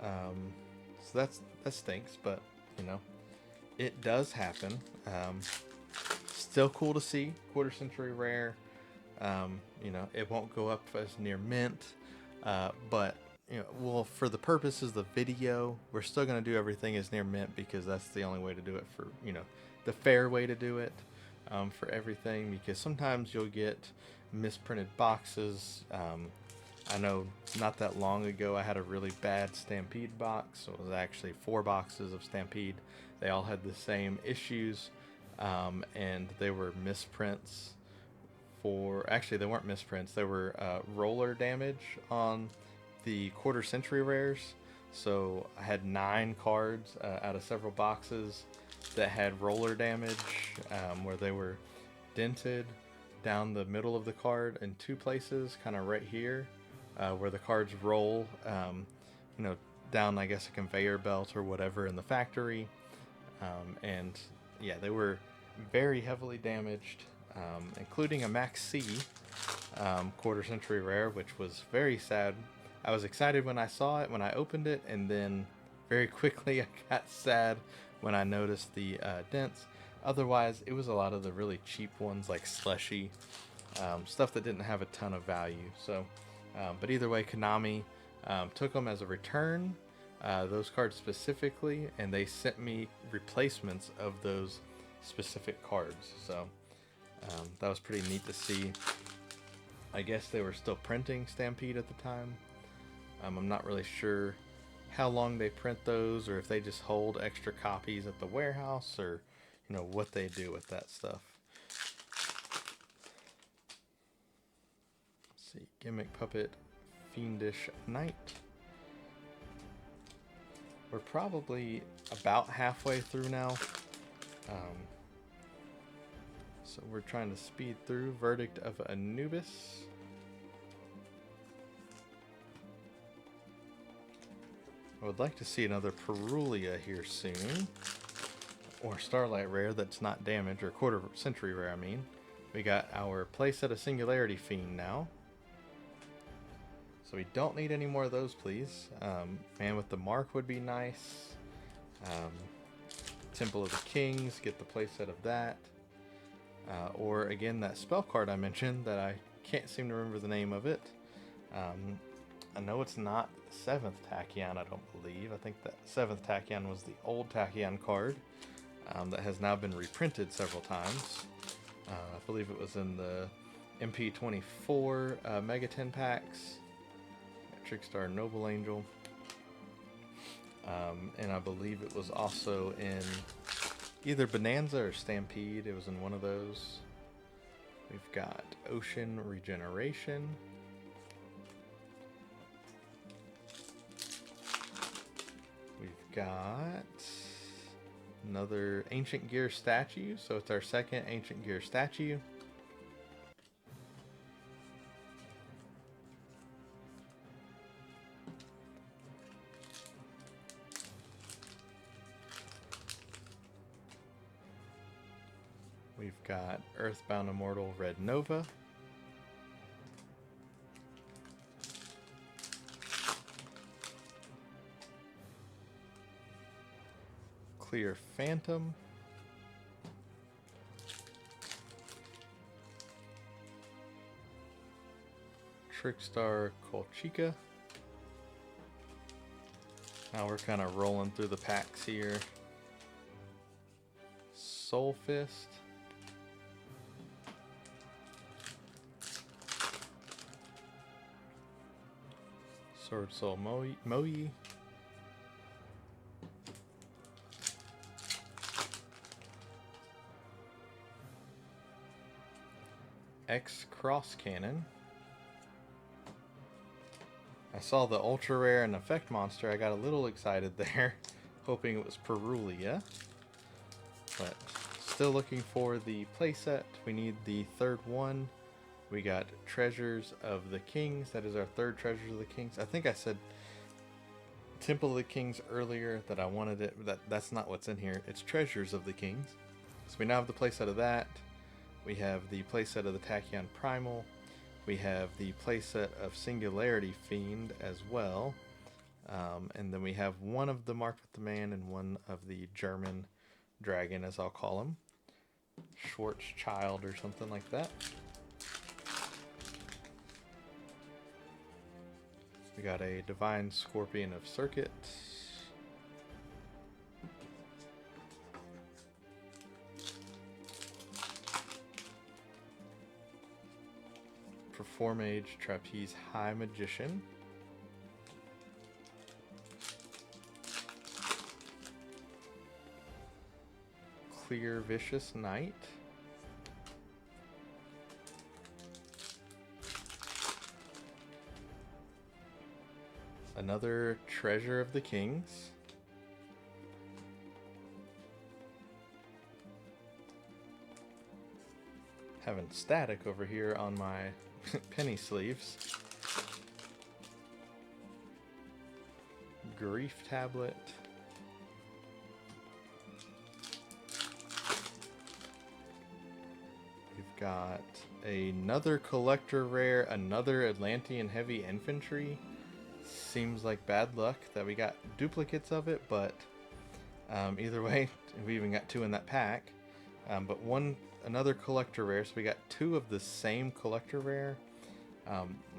[SPEAKER 1] So that stinks, but it does happen. Still cool to see, quarter century rare. It won't go up as near mint, but well, for the purposes of the video, we're still going to do everything as near mint because that's the only way to do it for, the fair way to do it for everything, because sometimes you'll get misprinted boxes. I know not that long ago I had a really bad Stampede box. So it was actually 4 boxes of Stampede. They all had the same issues, and they were misprints for, actually they weren't misprints, they were roller damage on the quarter century rares. So I had 9 cards out of several boxes that had roller damage, where they were dented down the middle of the card in 2 places, kind of right here, where the cards roll, you know, down, I guess, a conveyor belt or whatever in the factory. And yeah, they were very heavily damaged, including a Max C quarter century rare, which was very sad. I was excited when I saw it, when I opened it, and then very quickly I got sad when I noticed the dents. Otherwise, it was a lot of the really cheap ones, like Slushy, stuff that didn't have a ton of value. So, but either way, Konami took them as a return, those cards specifically, and they sent me replacements of those specific cards. So that was pretty neat to see. I guess they were still printing Stampede at the time. I'm not really sure how long they print those, or if they just hold extra copies at the warehouse, or you know what they do with that stuff. Let's see, Gimmick Puppet Fiendish Knight. We're probably about halfway through now. So we're trying to speed through. Verdict of Anubis. I would like to see another Perulia here soon. Or Starlight Rare that's not damaged, or quarter century rare, I mean. We got our playset of Singularity Fiend now. So we don't need any more of those, please. Man with the Mark would be nice. Temple of the Kings, get the playset of that. Or again, that spell card I mentioned that I can't seem to remember the name of it. I know it's not 7th Tachyon, I don't believe. I think that 7th Tachyon was the old Tachyon card that has now been reprinted several times. I believe it was in the MP.1 Mega 10 packs. Trickstar Noble Angel. And I believe it was also in either Bonanza or Stampede. It was in one of those. We've got Ocean Regeneration. We've got another Ancient Gear statue. So it's our second Ancient Gear statue. We've got Earthbound Immortal Red Nova. Clear Phantom. Trickstar Kolchika. Now we're kind of rolling through the packs here. Soul Fist. Sword Soul Moe. X Cross Cannon. I saw the ultra rare and effect monster. I got a little excited there, hoping it was Perulia. But still looking for the playset. We need the 3rd one. We got Treasures of the Kings. That is our 3rd Treasures of the Kings. I think I said Temple of the Kings earlier that I wanted it. That's not what's in here. It's Treasures of the Kings. So we now have the playset of that. We have the playset of the Tachyon Primal. We have the playset of Singularity Fiend as well. And then we have one of the Mark with the Man and one of the German Dragon, as I'll call him. Schwarzschild or something like that. We got a Divine Scorpion of Circuit. Performage Trapeze High Magician. Clear Vicious Knight. another Treasure of the Kings. Having static over here on my penny sleeves. Grief tablet. We've got another collector rare, another Atlantean heavy infantry. Seems like bad luck that we got duplicates of it, but either way, we even got 2 in that pack. But another collector rare, so we got 2 of the same collector rare.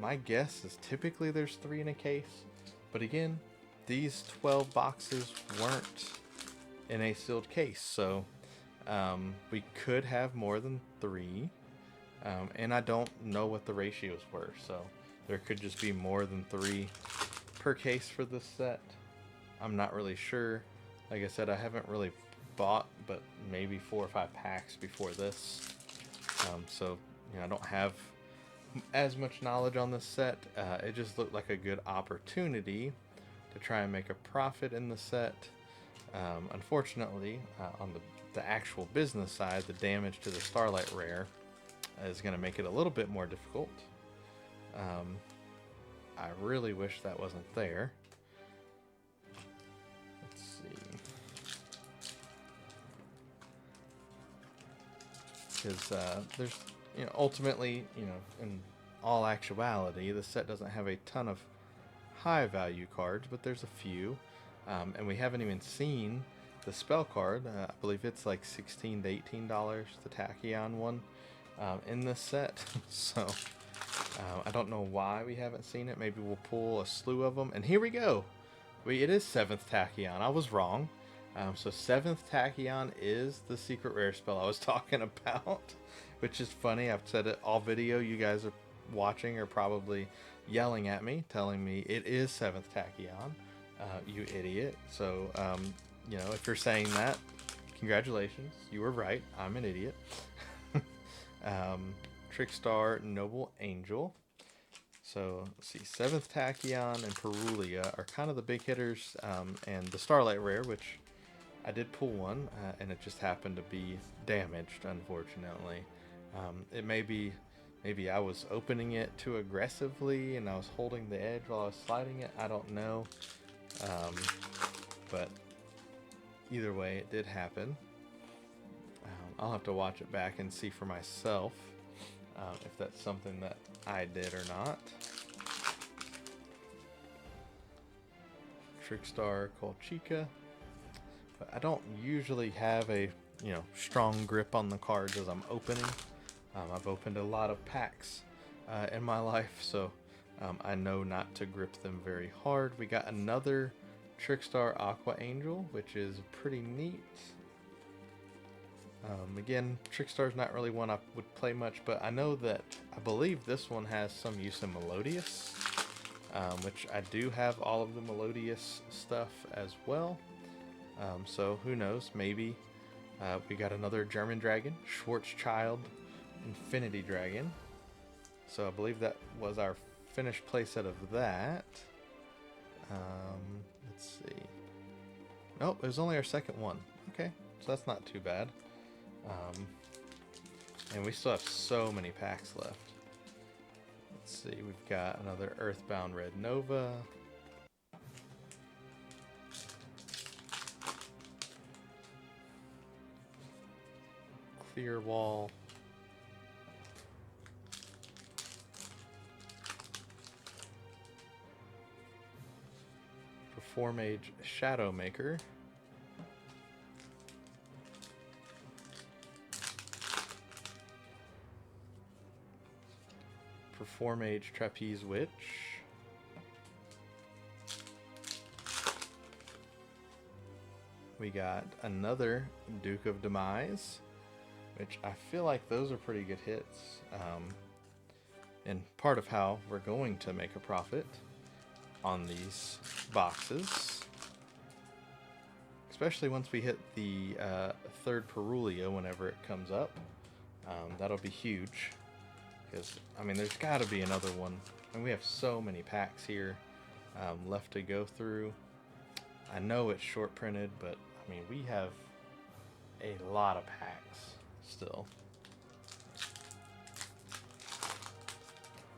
[SPEAKER 1] My guess is typically there's 3 in a case, but again, these 12 boxes weren't in a sealed case, so we could have more than 3, and I don't know what the ratios were, so there could just be more than 3 per case for this set. I'm not really sure. Like I said, I haven't really bought but maybe 4 or 5 packs before this, so you know, I don't have as much knowledge on this set. It just looked like a good opportunity to try and make a profit in the set. Unfortunately, on the actual business side, the damage to the Starlight Rare is going to make it a little bit more difficult. I really wish that wasn't there. Let's see. Because there's, you know, ultimately, you know, in all actuality, the set doesn't have a ton of high value cards, but there's a few, and we haven't even seen the spell card. I believe it's like $16 to $18, the Tachyon one, in this set. So I don't know why we haven't seen it. Maybe we'll pull a slew of them, and here we go. It is 7th Tachyon. I was wrong. So 7th Tachyon is the secret rare spell I was talking about, which is funny. I've said it all video. You guys are watching are probably yelling at me, telling me it is 7th Tachyon, you idiot. So, you know, if you're saying that, congratulations, you were right. I'm an idiot. Trickstar, Noble Angel. So, let's see, 7th Tachyon and Perulia are kind of the big hitters, and the Starlight Rare, which I did pull one, and it just happened to be damaged, unfortunately. It may be... Maybe I was opening it too aggressively and I was holding the edge while I was sliding it. I don't know. But either way, it did happen. I'll have to watch it back and see for myself if that's something that I did or not. Trickstar Colchica. But I don't usually have a, you know, strong grip on the cards as I'm opening. I've opened a lot of packs in my life, so I know not to grip them very hard. We got another Trickstar Aqua Angel, which is pretty neat. Again, Trickstar's not really one I would play much, but I know that I believe this one has some use in Melodious, which I do have all of the Melodious stuff as well. So who knows, maybe we got another German Dragon, Schwarzschild Infinity Dragon. So I believe that was our finished playset of that. Let's see. Nope, it was only our second one. Okay, so that's not too bad. And we still have so many packs left. Let's see, we've got another Earthbound Red Nova. Clear Wall. Formage Shadowmaker. Formage Trapeze Witch. We got another Duke of Demise, which I feel like those are pretty good hits, and part of how we're going to make a profit on these boxes, especially once we hit the 3rd Perulia whenever it comes up. That'll be huge, because I mean there's got to be another one, and we have so many packs here. left to go through. I know it's short printed, but I mean, we have a lot of packs still.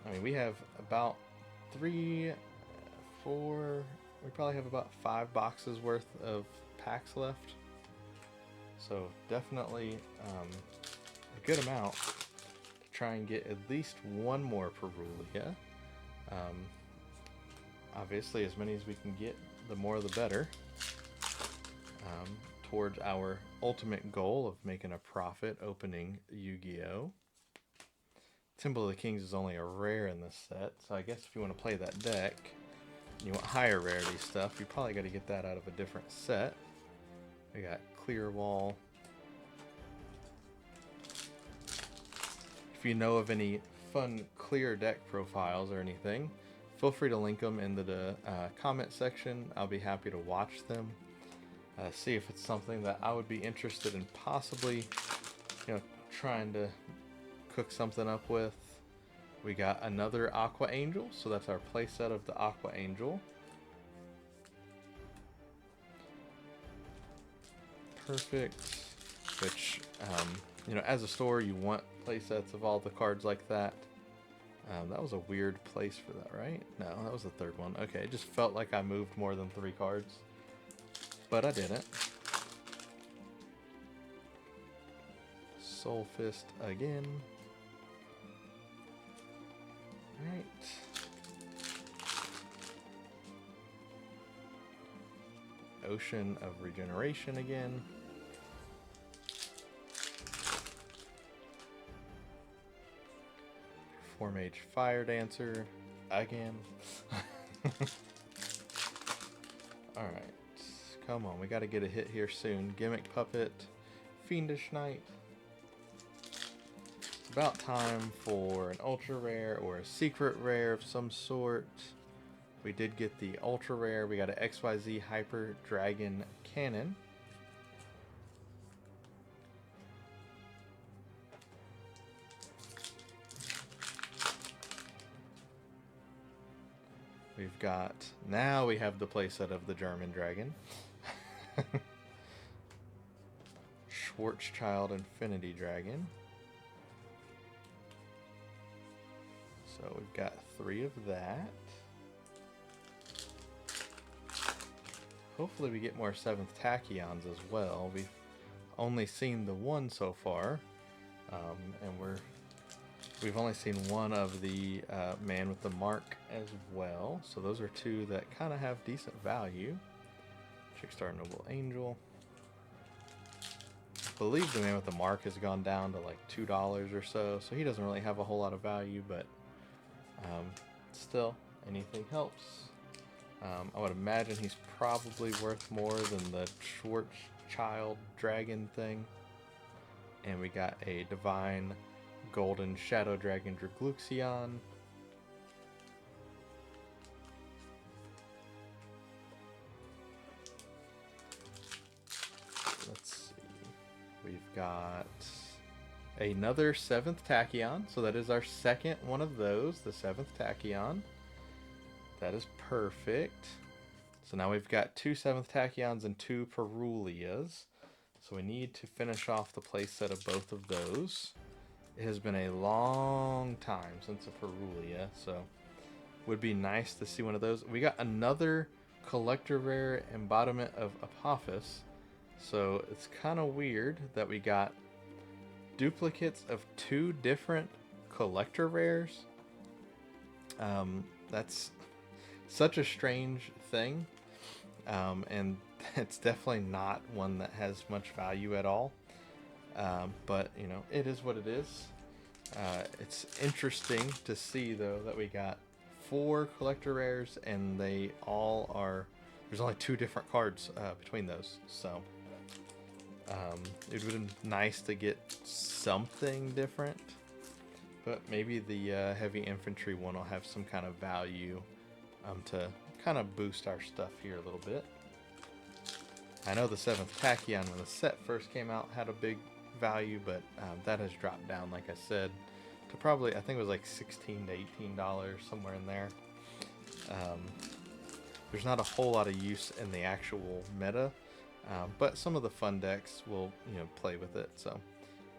[SPEAKER 1] I mean, we have about 3, 4, we probably have about 5 boxes worth of packs left. So definitely a good amount to try and get at least one more Perulia. Obviously, as many as we can get, the more the better. Towards our ultimate goal of making a profit opening Yu-Gi-Oh! Temple of the Kings is only a rare in this set, so I guess if you want to play that deck, and you want higher rarity stuff, you probably got to get that out of a different set. We got Clear Wall. If you know of any fun clear deck profiles or anything, feel free to link them in the comment section. I'll be happy to watch them. See if it's something that I would be interested in possibly, trying to cook something up with. We got another Aqua Angel, so that's our playset of the Aqua Angel. Perfect. Which, as a store, you want playsets of all the cards like that. That was a weird place for that, right? No, that was the third one. Okay, it just felt like I moved more than 3 cards. But I didn't. Soul Fist again. Alright. Ocean of Regeneration again. Four-Mage Fire Dancer again. Alright. Come on, we got to get a hit here soon. Gimmick Puppet, Fiendish Knight. It's about time for an ultra rare or a secret rare of some sort. We did get the ultra rare. We got an XYZ Hyper Dragon Cannon. We've got, now we have the playset of the German Dragon. Schwarzschild Infinity Dragon. So we've got 3 of that. Hopefully we get more 7th Tachyons as well. We've only seen the 1 so far. And we've only seen 1 of the Man with the Mark as well. So those are 2 that kind of have decent value. Trickstar Noble Angel. I believe the Man with the Mark has gone down to like $2 or so, so he doesn't really have a whole lot of value, but still, anything helps. I would imagine he's probably worth more than the Schwarzschild Dragon thing. And we got a Divine Golden Shadow Dragon Dragluxion. Let's see. We've got another 7th Tachyon. So that is our second one of those, the 7th Tachyon. That is perfect. So now we've got 2 7th Tachyons and 2 Perulias. So we need to finish off the playset of both of those. It has been a long time since a Perulia, so would be nice to see one of those. We got another collector rare embodiment of Apophis. So it's kind of weird that we got duplicates of 2 different collector rares. That's such a strange thing, and it's definitely not one that has much value at all. But it is what it is. It's interesting to see though that we got 4 collector rares and they all are, there's only 2 different cards between those, so it would have been nice to get something different, but maybe the heavy infantry one will have some kind of value to kind of boost our stuff here a little bit. I know the 7th Tachyon when the set first came out had a big value, but that has dropped down, like I said, to probably, I think it was like $16 to $18, somewhere in there. there's not a whole lot of use in the actual meta, but some of the fun decks will, you know, play with it. So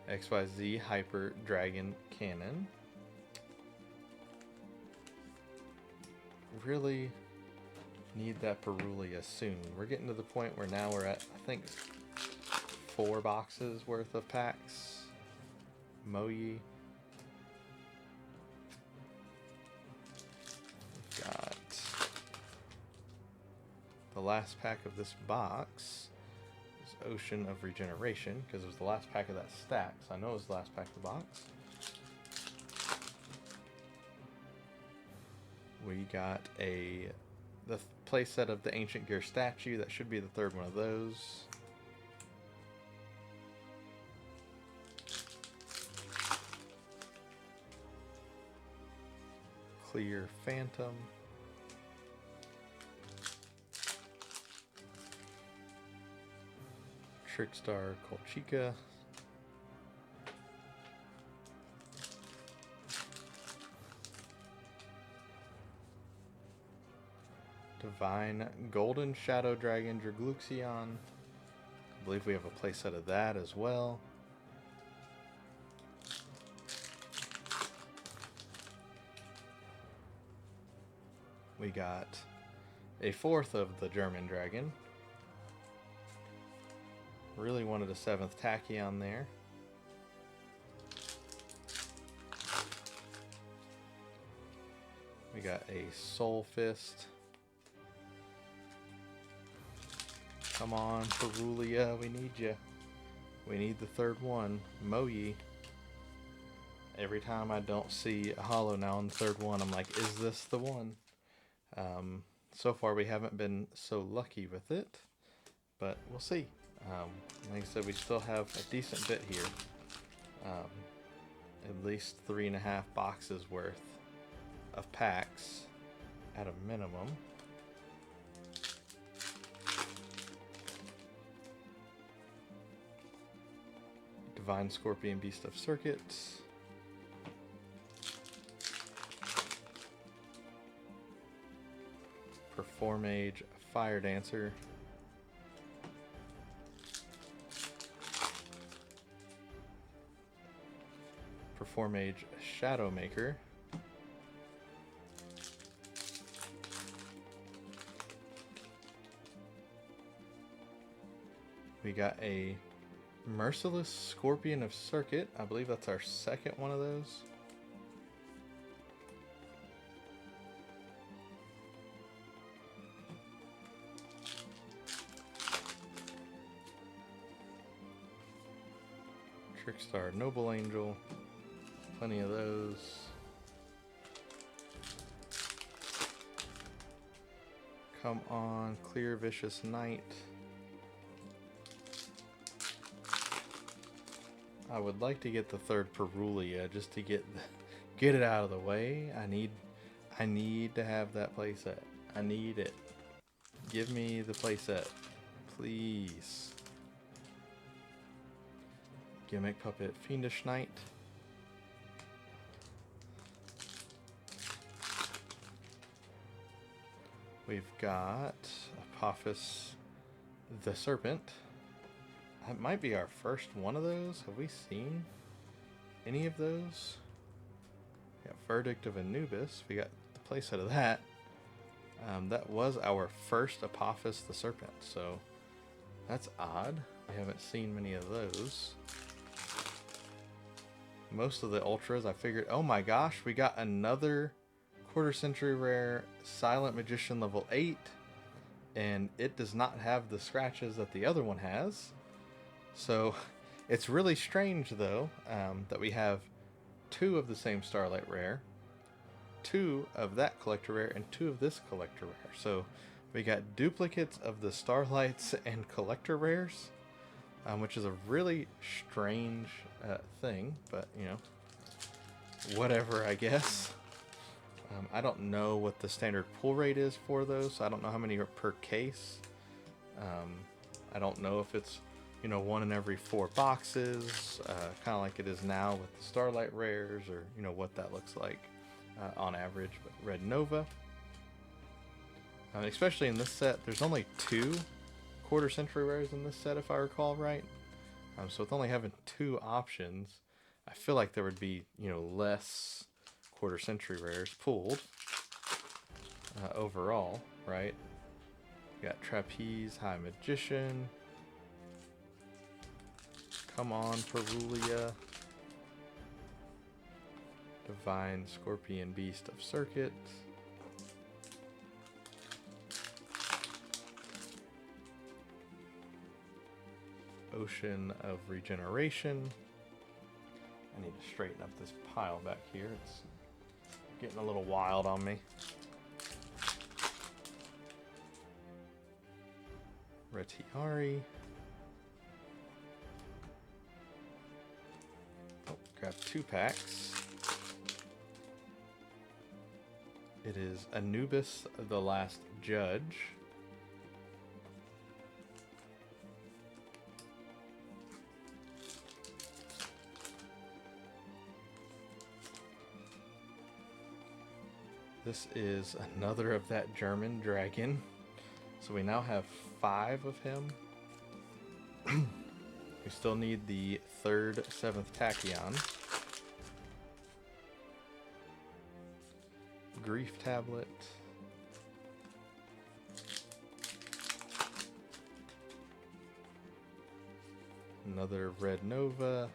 [SPEAKER 1] XYZ Hyper Dragon Cannon. Really need that Perulia soon. We're getting to the point where now we're at, I think, 4 boxes worth of packs. Moyi. We've got the last pack of this box is Ocean of Regeneration, because it was the last pack of that stack, so I know it was the last pack of the box. We got the playset of the Ancient Gear statue. That should be the 3rd one of those. Clear Phantom. Trickstar Colchica. Divine Golden Shadow Dragon Dragluxion. I believe we have a playset of that as well. We got a 4th of the German Dragon. Really wanted a 7th Tachyon there. We got a Soul Fist. Come on, Perulia, we need you. We need the 3rd one. Moyi. Every time I don't see a holo now on the 3rd one, I'm like, is this the one? So far we haven't been so lucky with it, but we'll see. Like I said, we still have a decent bit here. At least 3.5 boxes worth of packs at a minimum. Divine Scorpion Beast of Circuits. Performage Fire Dancer. Performage Shadow Maker. We got a Merciless Scorpion of Circuit. I believe that's our 2nd one of those. Trickstar Noble Angel. Plenty of those. Come on, Clear Vicious Knight. I would like to get the 3rd Perulia just to get it out of the way. I need to have that playset. I need it. Give me the playset, please. Gimmick Puppet Fiendish Knight. We've got Apophis the Serpent. That might be our first one of those. Have we seen any of those? We got Verdict of Anubis. We got the playset of that. That was our first Apophis the Serpent, so that's odd. We haven't seen many of those. Most of the Ultras, I figured, oh my gosh, we got another quarter century rare Silent Magician level 8, and it does not have the scratches that the other one has. So it's really strange though that we have 2 of the same Starlight rare, 2 of that collector rare, and 2 of this collector rare. So we got duplicates of the Starlights and collector rares, which is a really strange thing, but you know, whatever, I guess. I don't know what the standard pull rate is for those, so I don't know how many are per case. I don't know if it's, you know, 1 in every 4 boxes, kind of like it is now with the Starlight rares, or you know what that looks like on average. But Red Nova, Especially in this set, there's only 2 quarter century rares in this set, if I recall right. So with only having 2 options, I feel like there would be, less quarter century rares pulled overall, right? We got Trapeze, High Magician. Come on, Perulia. Divine Scorpion Beast of Circuit. Ocean of Regeneration. I need to straighten up this pile back here. It's getting a little wild on me. Retiari. Oh, grab 2 packs. It is Anubis, the Last Judge. This is another of that German dragon. So we now have 5 of him. We still need the 3rd, 7th Tachyon. Grief Tablet. Another Red Nova.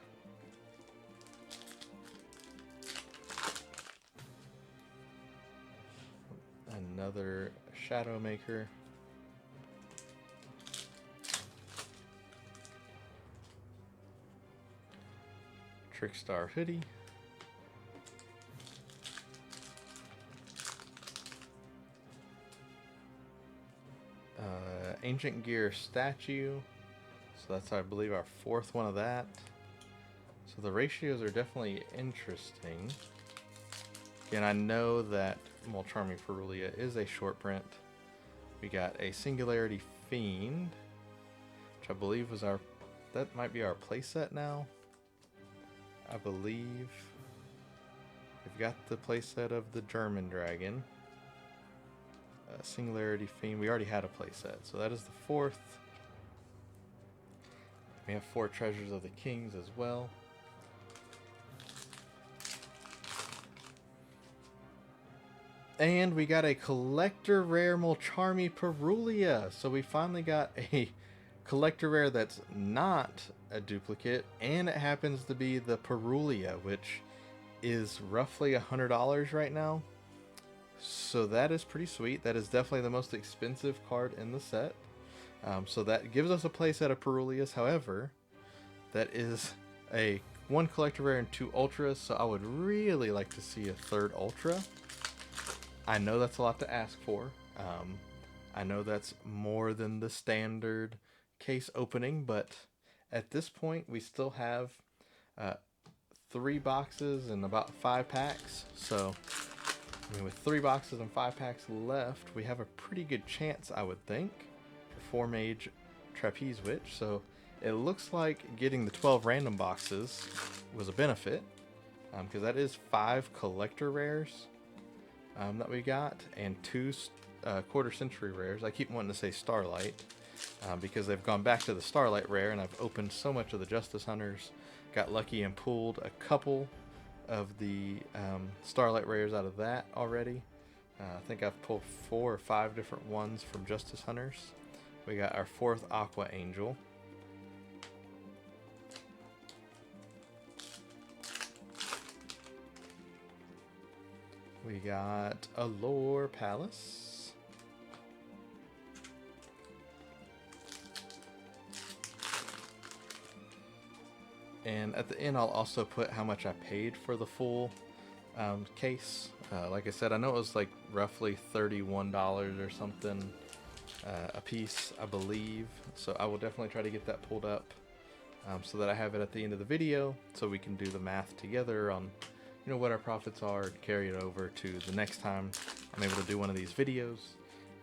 [SPEAKER 1] Another Shadow Maker. Trickstar Hoodie. Ancient Gear Statue. So that's, I believe, our 4th one of that. So the ratios are definitely interesting. Again, I know that Charming Perulia is a short print. We got a Singularity Fiend, which I believe was our... That might be our playset now. I believe we've got the playset of the German Dragon. Singularity Fiend. We already had a playset, so that is the 4th. We have 4 Treasures of the Kings as well. And we got a collector rare Molcharmi Perulia. So we finally got a collector rare that's not a duplicate, and it happens to be the Perulia, which is roughly $100 right now. So that is pretty sweet. That is definitely the most expensive card in the set. So that gives us a playset of Perulias. However, that is a 1 collector rare and 2 ultras. So I would really like to see a 3rd ultra. I know that's a lot to ask for. I know that's more than the standard case opening, but at this point we still have 3 boxes and about 5 packs. So I mean, with 3 boxes and 5 packs left, we have a pretty good chance, I would think, for 4-Mage Trapeze Witch. So it looks like getting the 12 random boxes was a benefit, because that is 5 collector rares that we got, and 2 quarter century rares. I keep wanting to say Starlight, because they've gone back to the Starlight rare, and I've opened so much of the Justice Hunters, got lucky and pulled a couple of the Starlight rares out of that already. I think I've pulled 4 or 5 different ones from Justice Hunters. We got our 4th Aqua Angel. We got Allure Palace. And at the end, I'll also put how much I paid for the full case. Like I said, I know it was like roughly $31 or something a piece, I believe. So I will definitely try to get that pulled up so that I have it at the end of the video, so we can do the math together on, you know, what our profits are and carry it over to the next time I'm able to do one of these videos.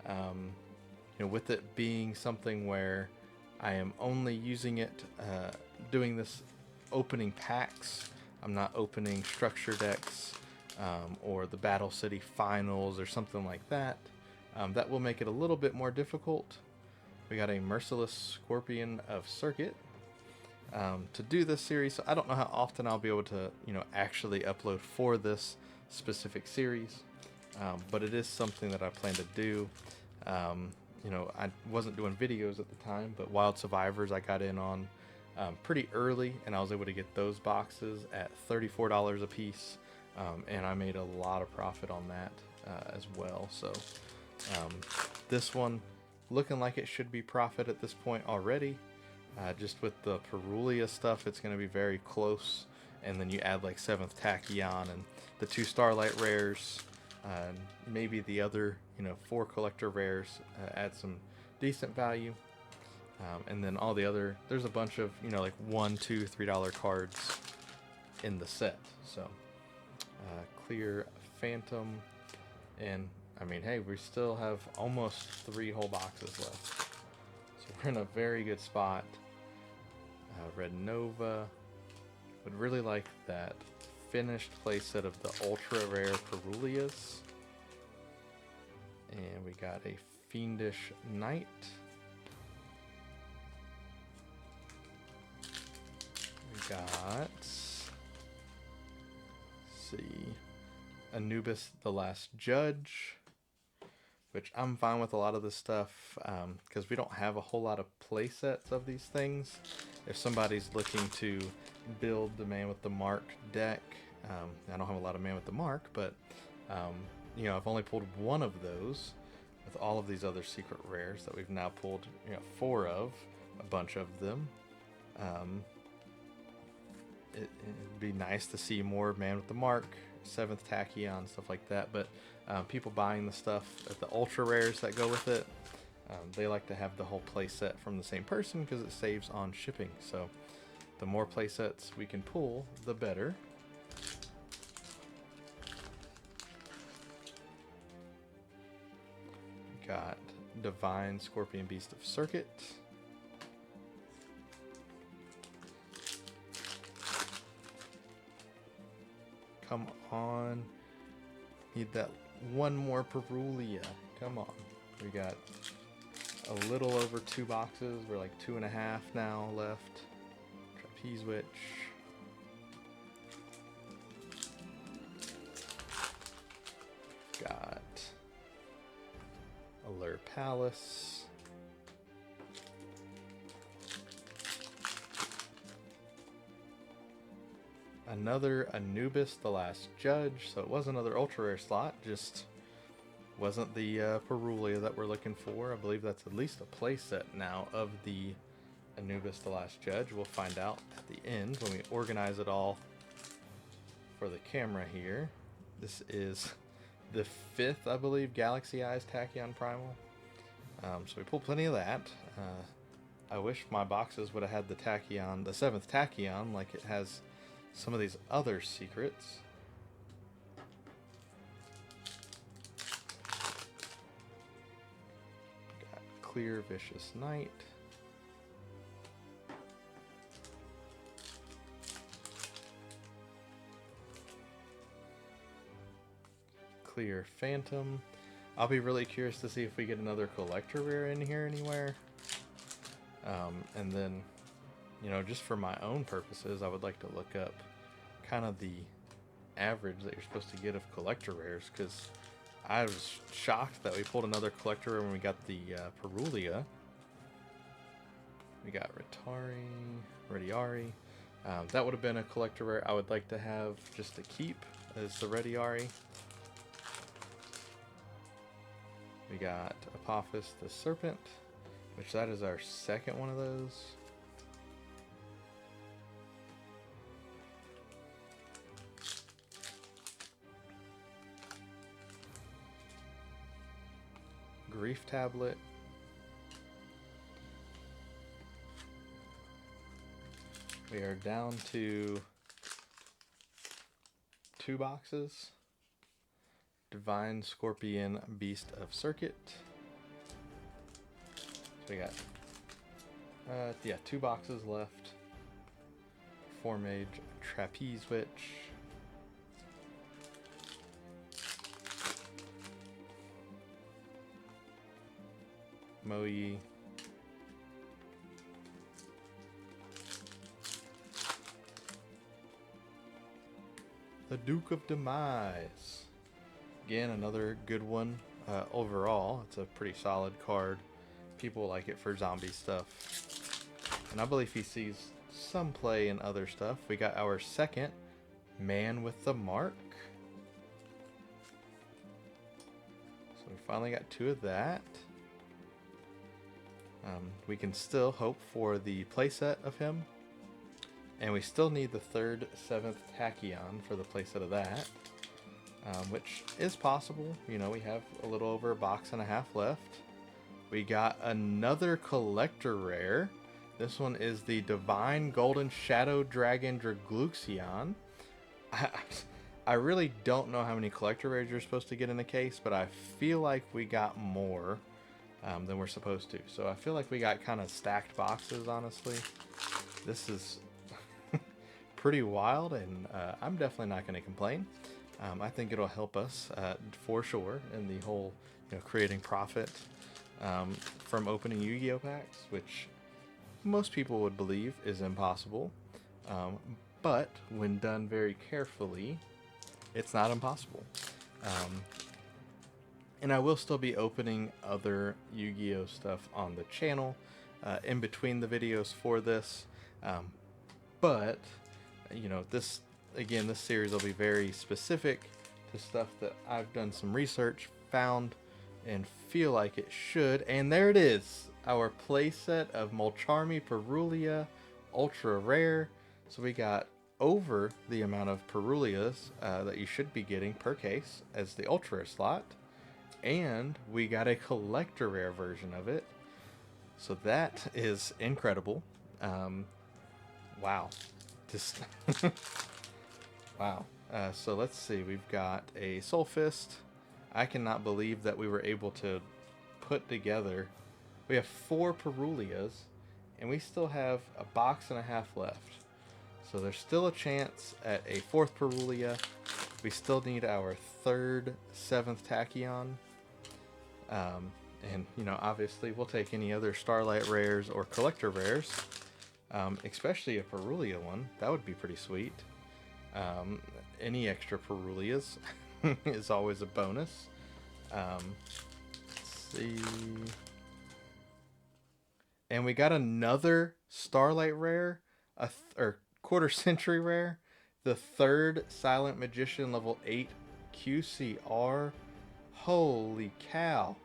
[SPEAKER 1] You know, with it being something where I am only using it, doing this opening packs. I'm not opening structure decks or the Battle City Finals or something like that. That will make it a little bit more difficult. We got a Merciless Scorpion of Circuit. To do this series, so I don't know how often I'll be able to, actually upload for this specific series, but it is something that I plan to do. I wasn't doing videos at the time, but Wild Survivors I got in on pretty early, and I was able to get those boxes at $34 a piece, and I made a lot of profit on that as well. So this one looking like it should be profit at this point already. Just with the Perulia stuff, it's going to be very close, and then you add like 7th Tachyon and the 2 Starlight rares, maybe the other 4 collector rares, add some decent value, and then all the other, there's a bunch of like $1, $2, $3 cards in the set. So clear Phantom, and I mean, hey, we still have almost 3 whole boxes left, so we're in a very good spot. Red Nova, would really like that finished playset of the ultra rare Perulias, and we got a Fiendish Knight. We got, let's see, Anubis the Last Judge, which I'm fine with a lot of this stuff because we don't have a whole lot of play sets of these things. If somebody's looking to build the Man with the Mark deck, I don't have a lot of Man with the Mark, but I've only pulled one of those with all of these other secret rares that we've now pulled 4 of, a bunch of them. It'd be nice to see more Man with the Mark, 7th Tachyon, stuff like that, but people buying the stuff at the ultra rares that go with it, they like to have the whole play set from the same person because it saves on shipping. So the more play sets we can pull, the better. Got Divine Scorpion Beast of Circuit. Come on. Need that one more Perulia. Come on. We got a little over 2 boxes. We're like 2.5 now left. Trapeze Witch. Got Allure Palace. Another Anubis the Last Judge. So it was another ultra rare slot, just wasn't the Perulia that we're looking for. I believe that's at least a playset now of the Anubis the Last Judge. We'll find out at the end when we organize it all for the camera here. This is the 5th, I believe, Galaxy Eyes Tachyon Primal. So we pulled plenty of that. I wish my boxes would have had the Tachyon, the 7th Tachyon, like it has some of these other secrets. Got Clear Vicious Knight. Clear Phantom. I'll be really curious to see if we get another collector rare in here anywhere. And then, just for my own purposes, I would like to look up kind of the average that you're supposed to get of collector rares, because I was shocked that we pulled another collector rare when we got the Perulia. We got Rediari. That would have been a collector rare I would like to have just to keep as the Rediari. We got Apophis the Serpent, which that is our 2nd one of those. Grief Tablet. We are down to 2 boxes. Divine Scorpion Beast of Circuit. So we got 2 boxes left. 4 Mage Trapeze Witch. Moyi. The Duke of Demise. Again, another good one. Overall, it's a pretty solid card. People like it for zombie stuff. And I believe he sees some play in other stuff. We got our second Man with the Mark. So we finally got 2 of that. We can still hope for the playset of him. And we still need the 3rd, 7th Tachyon for the playset of that. Which is possible. You know, we have a little over a box and a half left. We got another collector rare. This one is the Divine Golden Shadow Dragon Dragluxion. I really don't know how many collector rares you're supposed to get in a case, but I feel like we got more than we're supposed to. So I feel like we got kind of stacked boxes, honestly. This is pretty wild, and I'm definitely not going to complain. I think it'll help us for sure in the whole, creating profit from opening Yu-Gi-Oh packs, which most people would believe is impossible. But when done very carefully, it's not impossible. And I will still be opening other Yu-Gi-Oh stuff on the channel in between the videos for this. But, this series will be very specific to stuff that I've done some research, found, and feel like it should. And there it is, our playset of Molcharmi Perulia Ultra Rare. So we got over the amount of Perulias that you should be getting per case as the Ultra Rare slot. And we got a collector rare version of it. So that is incredible. Wow. Just wow. So let's see. We've got a Soul Fist. I cannot believe that we were able to put together. We have 4 Perulias, and we still have a box and a half left. So there's still a chance at a 4th Perulia. We still need our 3rd, 7th Tachyon. And, obviously we'll take any other Starlight rares or collector rares. Especially a Perulia one. That would be pretty sweet. Any extra Perulias is always a bonus. Let's see. And we got another Starlight rare, or quarter century rare, the 3rd Silent Magician level 8 QCR. Holy cow.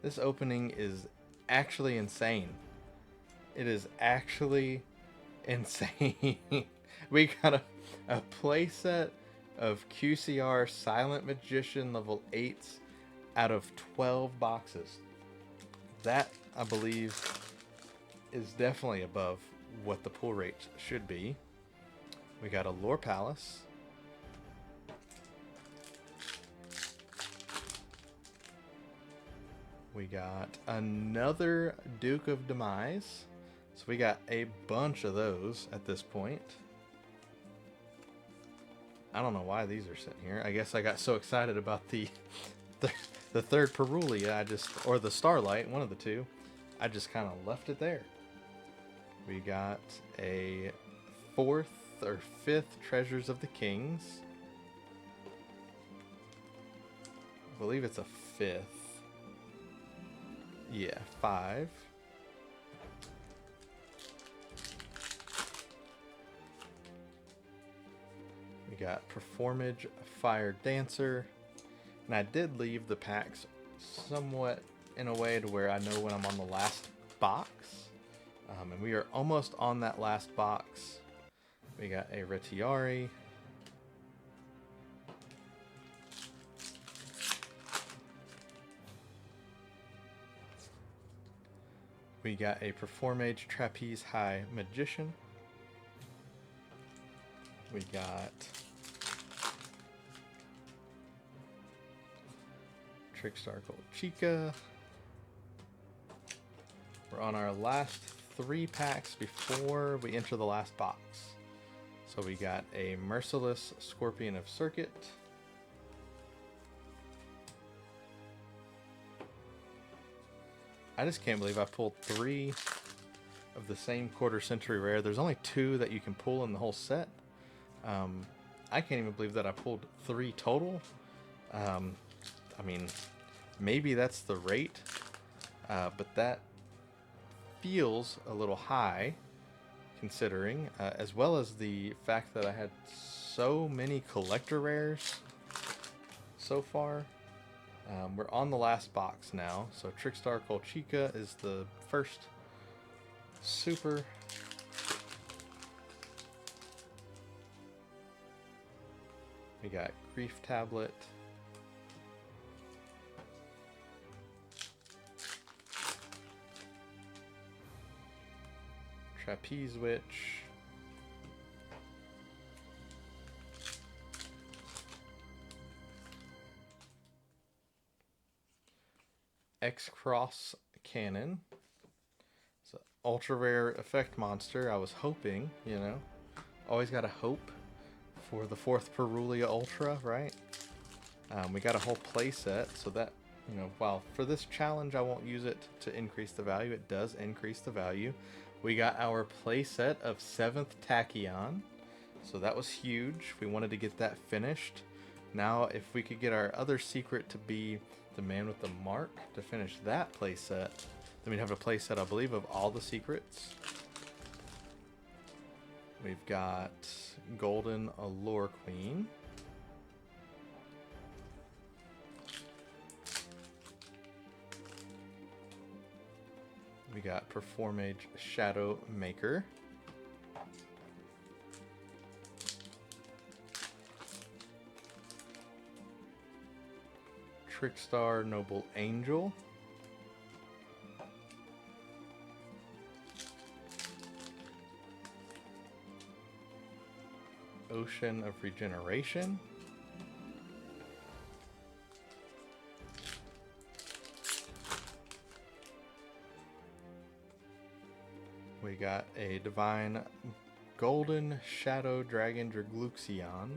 [SPEAKER 1] This opening is actually insane. It is actually insane. We got a playset of QCR Silent Magician level 8s out of 12 boxes. That, I believe, is definitely above what the pull rate should be. We got a Lore Palace. We got another Duke of Demise. So we got a bunch of those at this point. I don't know why these are sitting here. I guess I got so excited about the 3rd Perulia, or the Starlight, one of the two. I just kind of left it there. We got a 4th or 5th Treasures of the Kings. I believe it's a 5th. Yeah, 5. We got Performage Fire Dancer. And I did leave the packs somewhat in a way to where I know when I'm on the last box. And we are almost on that last box. We got a Retiari. We got a Performage Trapeze High Magician. We got Trickstar Gold Chica. We're on our last 3 packs before we enter the last box. So we got a Merciless Scorpion of Circuit. I just can't believe I pulled 3 of the same quarter century rare. There's only 2 that you can pull in the whole set. I can't even believe that I pulled 3 total. I mean, maybe that's the rate, but that feels a little high considering, as well as the fact that I had so many collector rares so far. We're on the last box now, so Trickstar Colchica is the first super. We got Grief Tablet, Trapeze Witch, X-Cross Cannon. It's an ultra rare effect monster. I was hoping, you know, always gotta hope for the 4th Perulia Ultra, right? We got a whole play set, so that, you know, while for this challenge I won't use it to increase the value, it does increase the value. We got our play set of 7th Tachyon, so that was huge. We wanted to get that finished. Now, if we could get our other secret to be the man with the mark to finish that play set, then we'd have a play set, I believe, of all the secrets. We've got Golden Allure Queen. We got Performage Shadow Maker. Trickstar Noble Angel. Ocean of Regeneration. We got a Divine Golden Shadow Dragon Dragluxion.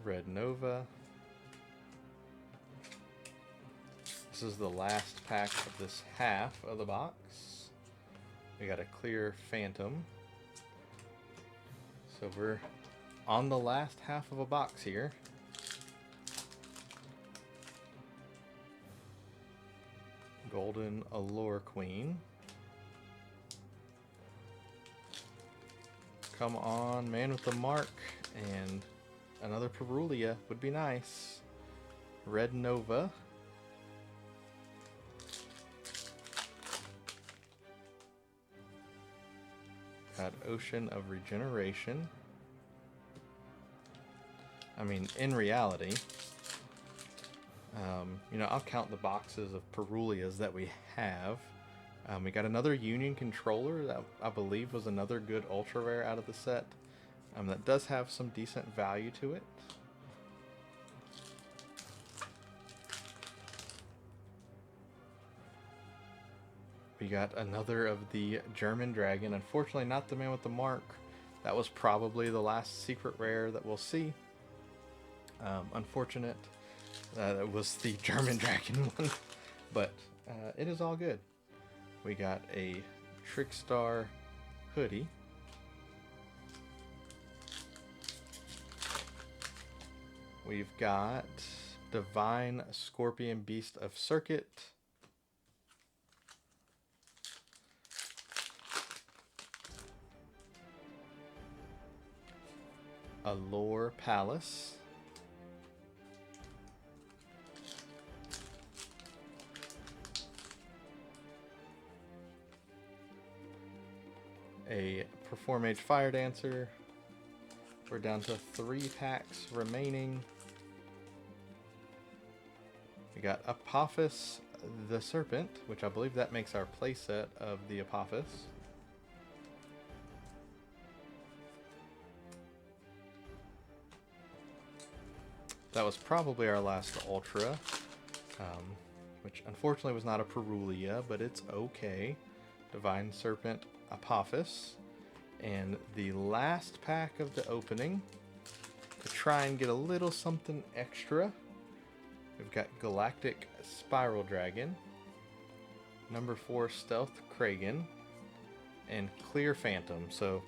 [SPEAKER 1] Red Nova. This is the last pack of this half of the box. We got a clear Phantom. So we're on the last half of a box here. Golden Allure Queen. Come on, man with the mark. And another Perulia would be nice. Red Nova. Got Ocean of Regeneration. I mean, in reality, you know, I'll count the boxes of Perulias that we have. We got another Union Controller that I believe was another good ultra rare out of the set. That does have some decent value to it. We got another of the German Dragon. Unfortunately, not the man with the mark. That was probably the last secret rare that we'll see. Unfortunate that it was the German Dragon one, but it is all good. We got a Trickstar hoodie. We've got Divine Scorpion Beast of Circuit. Allure Palace. A Performage Fire Dancer. We're down to 3 packs remaining. We got Apophis the Serpent, which I believe that makes our playset of the Apophis. That was probably our last Ultra, which unfortunately was not a Perulia, but it's okay. Divine Serpent Apophis. And the last pack of the opening, to try and get a little something extra, we've got Galactic Spiral Dragon, number 4 Stealth Kragan, and Clear Phantom. So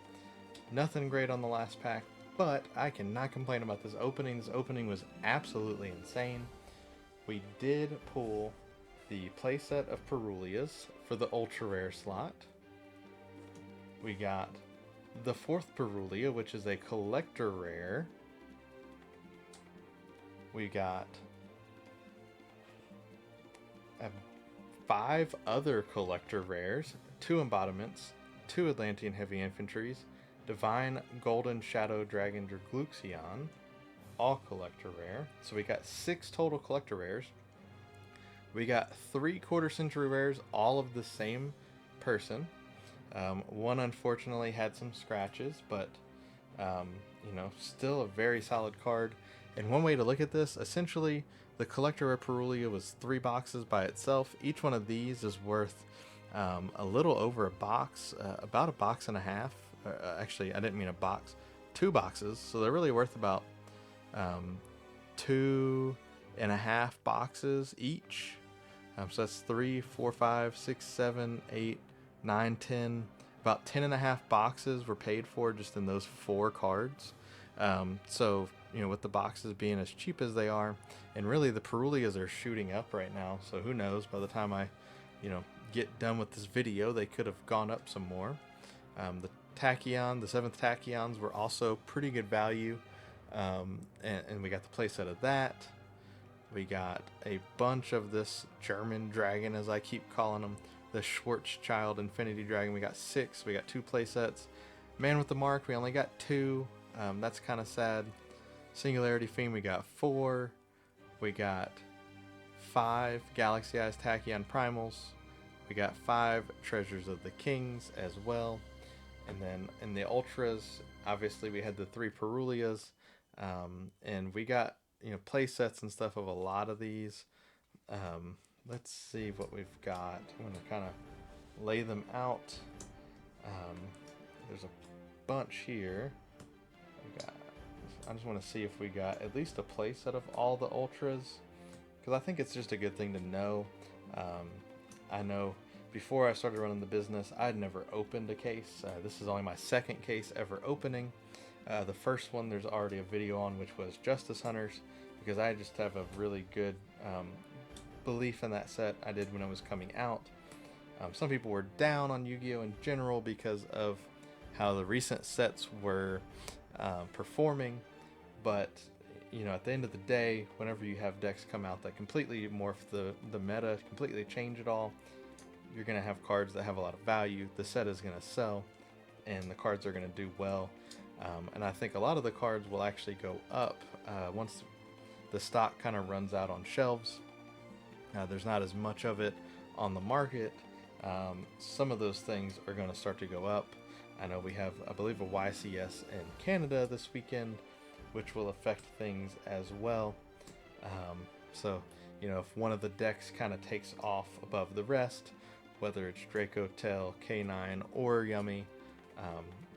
[SPEAKER 1] nothing great on the last pack, but I cannot complain about this opening. This opening was absolutely insane. We did pull the playset of Perulias for the ultra rare slot. We got the 4th Perulia, which is a collector rare. We got 5 other collector rares, 2 embodiments, 2 Atlantean heavy infantries, Divine Golden Shadow Dragon Dergluxion, all collector rare. So we got 6 total collector rares. We got 3 quarter century rares, all of the same person. One unfortunately had some scratches, but you know, still a very solid card. And one way to look at this, essentially, the collector rare Perulia was 3 boxes by itself. Each one of these is worth a little over a box, about a box and a half. Actually, I didn't mean a box, 2 boxes. So they're really worth about 2.5 boxes each. So that's 3, 4, 5, 6, 7, 8, 9, 10. About 10.5 boxes were paid for just in those 4 cards. So, you know, with the boxes being as cheap as they are, and really the Perulias are shooting up right now. So who knows, by the time I, you know, get done with this video, they could have gone up some more. The Tachyon, the 7th Tachyons were also pretty good value. And we got the playset of that. We got a bunch of this German dragon, as I keep calling them, the Schwarzschild Infinity Dragon. We got 6. We got 2 playsets. Man with the Mark, we only got 2. That's kind of sad. Singularity Fiend, we got 4. We got 5 Galaxy Eyes Tachyon Primals. We got 5 Treasures of the Kings as well. And then in the Ultras, obviously we had the 3 Perulias. And we got, you know, play sets and stuff of a lot of these. Let's see what we've got. I'm going to kind of lay them out. There's a bunch here. I just want to see if we got at least a play set of all the Ultras, because I think it's just a good thing to know. I know before I started running the business, I'd never opened a case. This is only my 2nd case ever opening. The first one there's already a video on, which was Justice Hunters, because I just have a really good belief in that set. I did when it was coming out. Some people were down on Yu-Gi-Oh! In general because of how the recent sets were performing, but you know, at the end of the day, whenever you have decks come out that completely morph the meta, completely change it all, you're going to have cards that have a lot of value. The set is going to sell, and the cards are going to do well. And I think a lot of the cards will actually go up once the stock kind of runs out on shelves. There's not as much of it on the market. Some of those things are going to start to go up. I know we have, I believe, a YCS in Canada this weekend, which will affect things as well. So, you know, if one of the decks kind of takes off above the rest, whether it's Draco Tail, K9, or Yummy,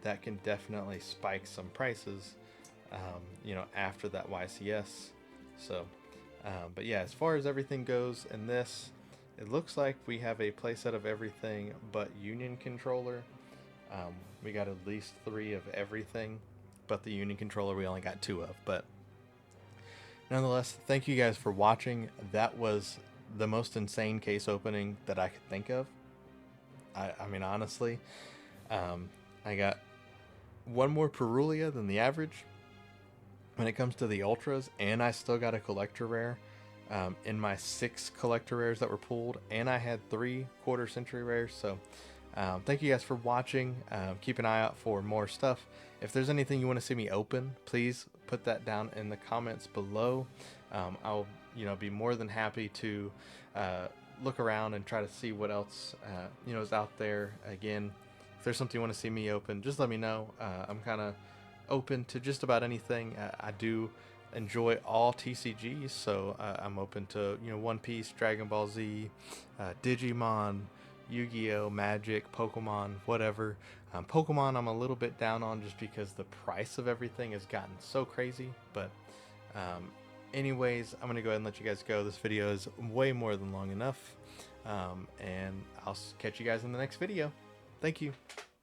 [SPEAKER 1] that can definitely spike some prices, you know, after that YCS. So, but yeah, as far as everything goes in this, it looks like we have a playset of everything but Union Controller. We got at least 3 of everything, but the Union Controller we only got 2 of. But nonetheless, thank you guys for watching. That was the most insane case opening that I could think of. I mean, honestly, I got one more Perulia than the average when it comes to the Ultras, and I still got a collector rare in my 6 collector rares that were pulled, and I had 3 quarter century rares. So thank you guys for watching. Keep an eye out for more stuff. If there's anything you want to see me open, please put that down in the comments below. I'll, you know, be more than happy to look around and try to see what else you know, is out there. Again, if there's something you want to see me open, just let me know. I'm kind of open to just about anything. I do enjoy all TCGs, so I'm open to, you know, One Piece, Dragon Ball Z, Digimon, Yu-Gi-Oh, Magic, Pokemon, whatever. Pokemon I'm a little bit down on just because the price of everything has gotten so crazy. But anyways, I'm going to go ahead and let you guys go. This video is way more than long enough. And I'll catch you guys in the next video. Thank you.